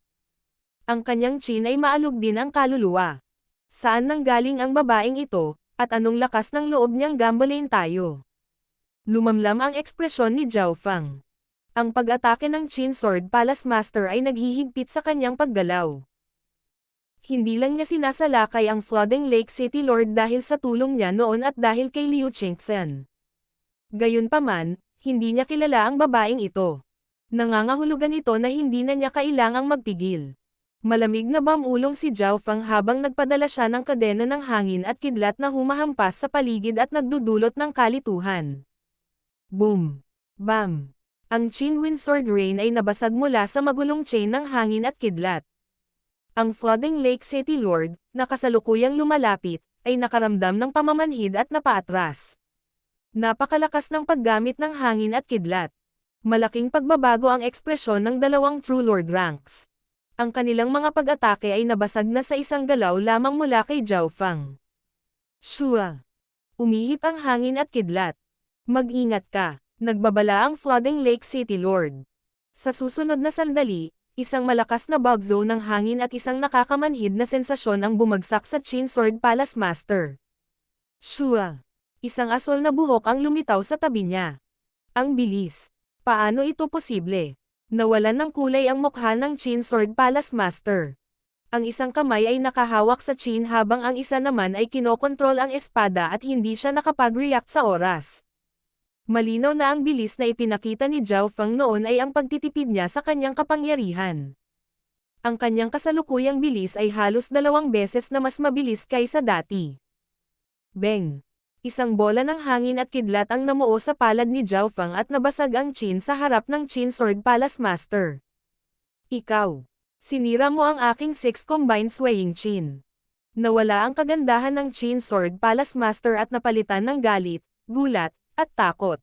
Ang kanyang Qin ay maalog din ang kaluluwa. Saan nanggaling ang babaeng ito, at anong lakas ng loob niyang gambalain tayo? Lumamlam ang ekspresyon ni Zhao Fang. Ang pag-atake ng Qin Sword Palace Master ay naghihigpit sa kanyang paggalaw. Hindi lang niya sinasalakay ang Flooding Lake City Lord dahil sa tulong niya noon at dahil kay Liu Qingxen. Gayunpaman, hindi niya kilala ang babaeng ito. Nangangahulugan ito na hindi na niya kailangang magpigil. Malamig na bamulong si Zhao Fang habang nagpadala siya ng kadena ng hangin at kidlat na humahampas sa paligid at nagdudulot ng kalituhan. Boom! Bam! Ang Qin Wind Sword Rain ay nabasag mula sa magulong chain ng hangin at kidlat. Ang Flooding Lake City Lord, na kasalukuyang lumalapit, ay nakaramdam ng pamamanhid at napaatras. Napakalakas ng paggamit ng hangin at kidlat. Malaking pagbabago ang ekspresyon ng dalawang True Lord ranks. Ang kanilang mga pag-atake ay nabasag na sa isang galaw lamang mula kay Zhao Fang. Shua! Umihip ang hangin at kidlat. Mag-ingat ka! Nagbabala ang Flooding Lake City Lord. Sa susunod na sandali, isang malakas na bagzo ng hangin at isang nakakamanhid na sensasyon ang bumagsak sa Qin Sword Palace Master. Shua! Isang asol na buhok ang lumitaw sa tabi niya. Ang bilis! Paano ito posible? Nawalan ng kulay ang mukha ng Qin Sword Palace Master. Ang isang kamay ay nakahawak sa chin habang ang isa naman ay kinokontrol ang espada at hindi siya nakapag-react sa oras. Malinaw na ang bilis na ipinakita ni Zhao Fang noon ay ang pagtitipid niya sa kanyang kapangyarihan. Ang kanyang kasalukuyang bilis ay halos 2 beses na mas mabilis kaysa dati. Beng! Isang bola ng hangin at kidlat ang namuo sa palad ni Zhao Fang at nabasag ang Qin sa harap ng Qin Sword Palace Master. Ikaw! Sinira mo ang aking 6 combined swaying Qin. Nawala ang kagandahan ng Qin Sword Palace Master at napalitan ng galit, gulat, at takot.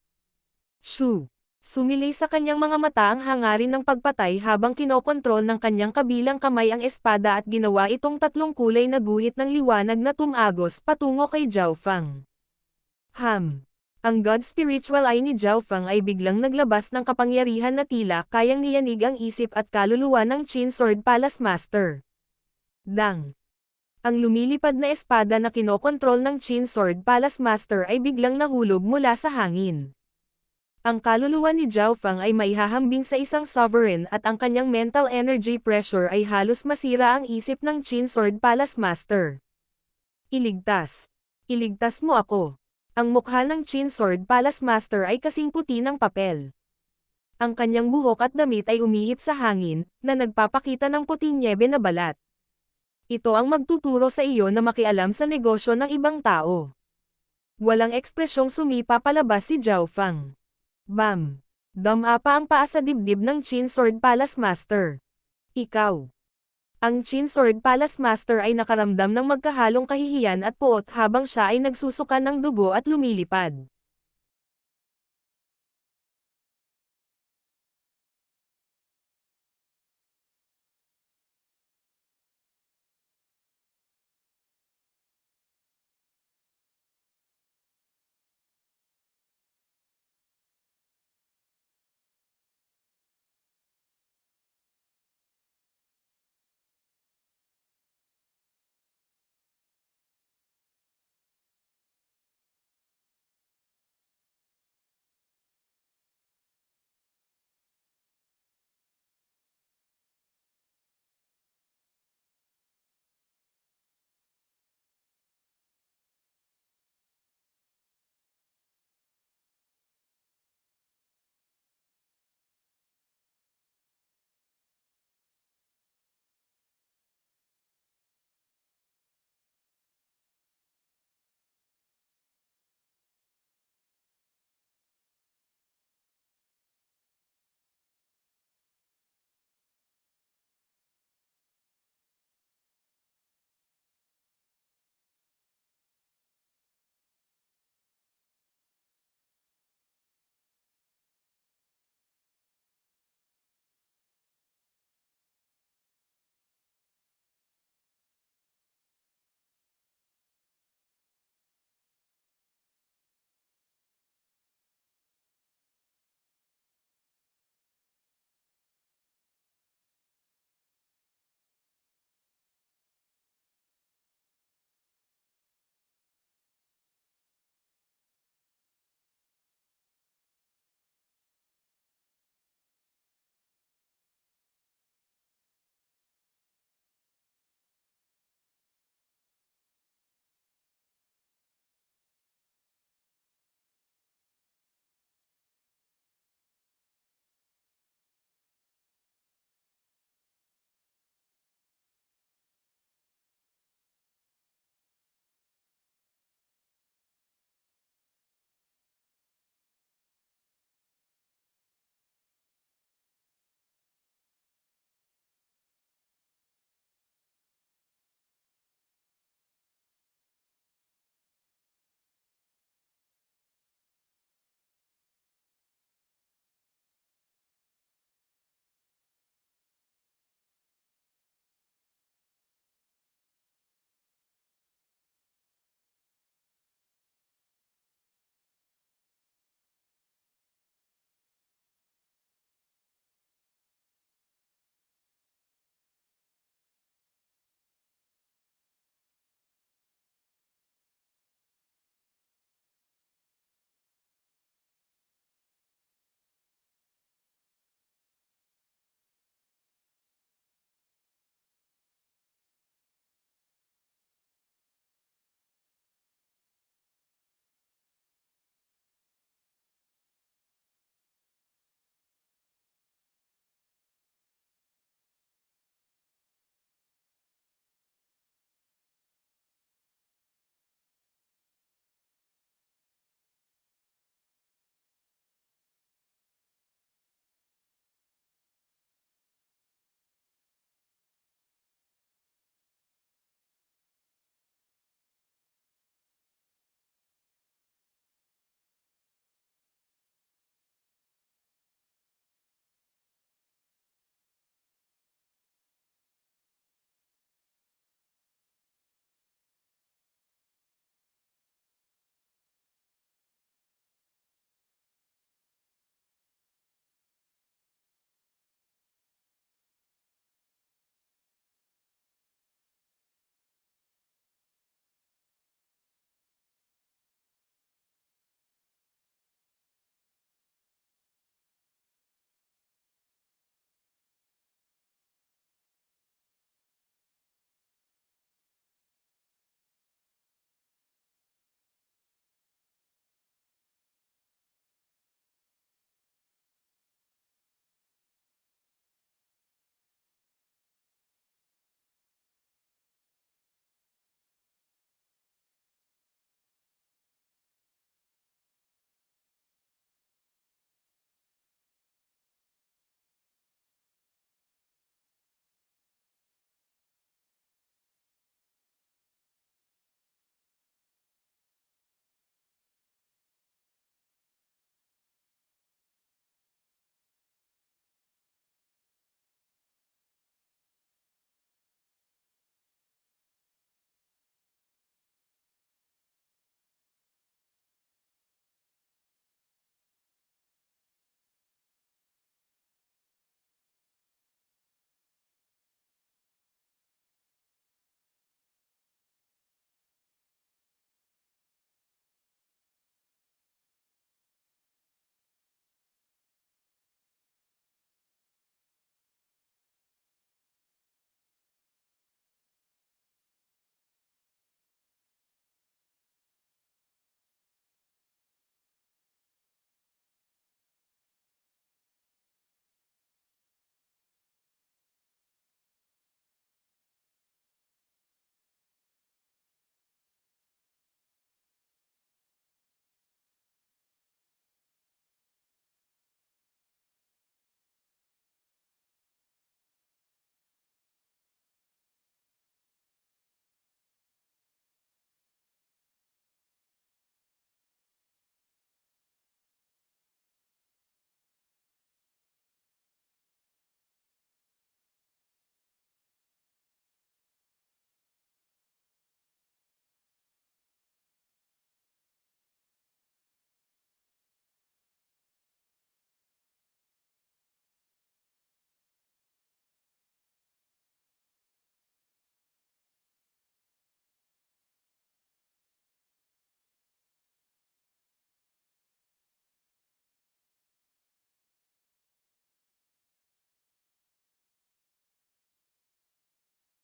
Shoo! Sumilay sa kanyang mga mata ang hangarin ng pagpatay habang kinokontrol ng kanyang kabilang kamay ang espada at ginawa itong 3 kulay na guhit ng liwanag na tumagos patungo kay Zhao Fang. Ang God Spiritual Eye ni Zhao Fang ay biglang naglabas ng kapangyarihan na tila kayang niyanig ang isip at kaluluwa ng Qin Sword Palace Master. Dang! Ang lumilipad na espada na kinokontrol ng Qin Sword Palace Master ay biglang nahulog mula sa hangin. Ang kaluluwa ni Zhao Fang ay maihahambing sa isang sovereign at ang kanyang mental energy pressure ay halos masira ang isip ng Qin Sword Palace Master. Iligtas! Iligtas mo ako! Ang mukha ng Qin Sword Palace Master ay kasing puti ng papel. Ang kanyang buhok at damit ay umihip sa hangin, na nagpapakita ng puting nyebe na balat. Ito ang magtuturo sa iyo na makialam sa negosyo ng ibang tao. Walang ekspresyong sumipa palabas si Zhao Fang. Bam! Dama pa ang paa sa dibdib ng Qin Sword Palace Master. Ikaw! Ang Chin Sword Palace Master ay nakaramdam ng magkahalong kahihiyan at puot habang siya ay nagsusuka ng dugo at lumilipad.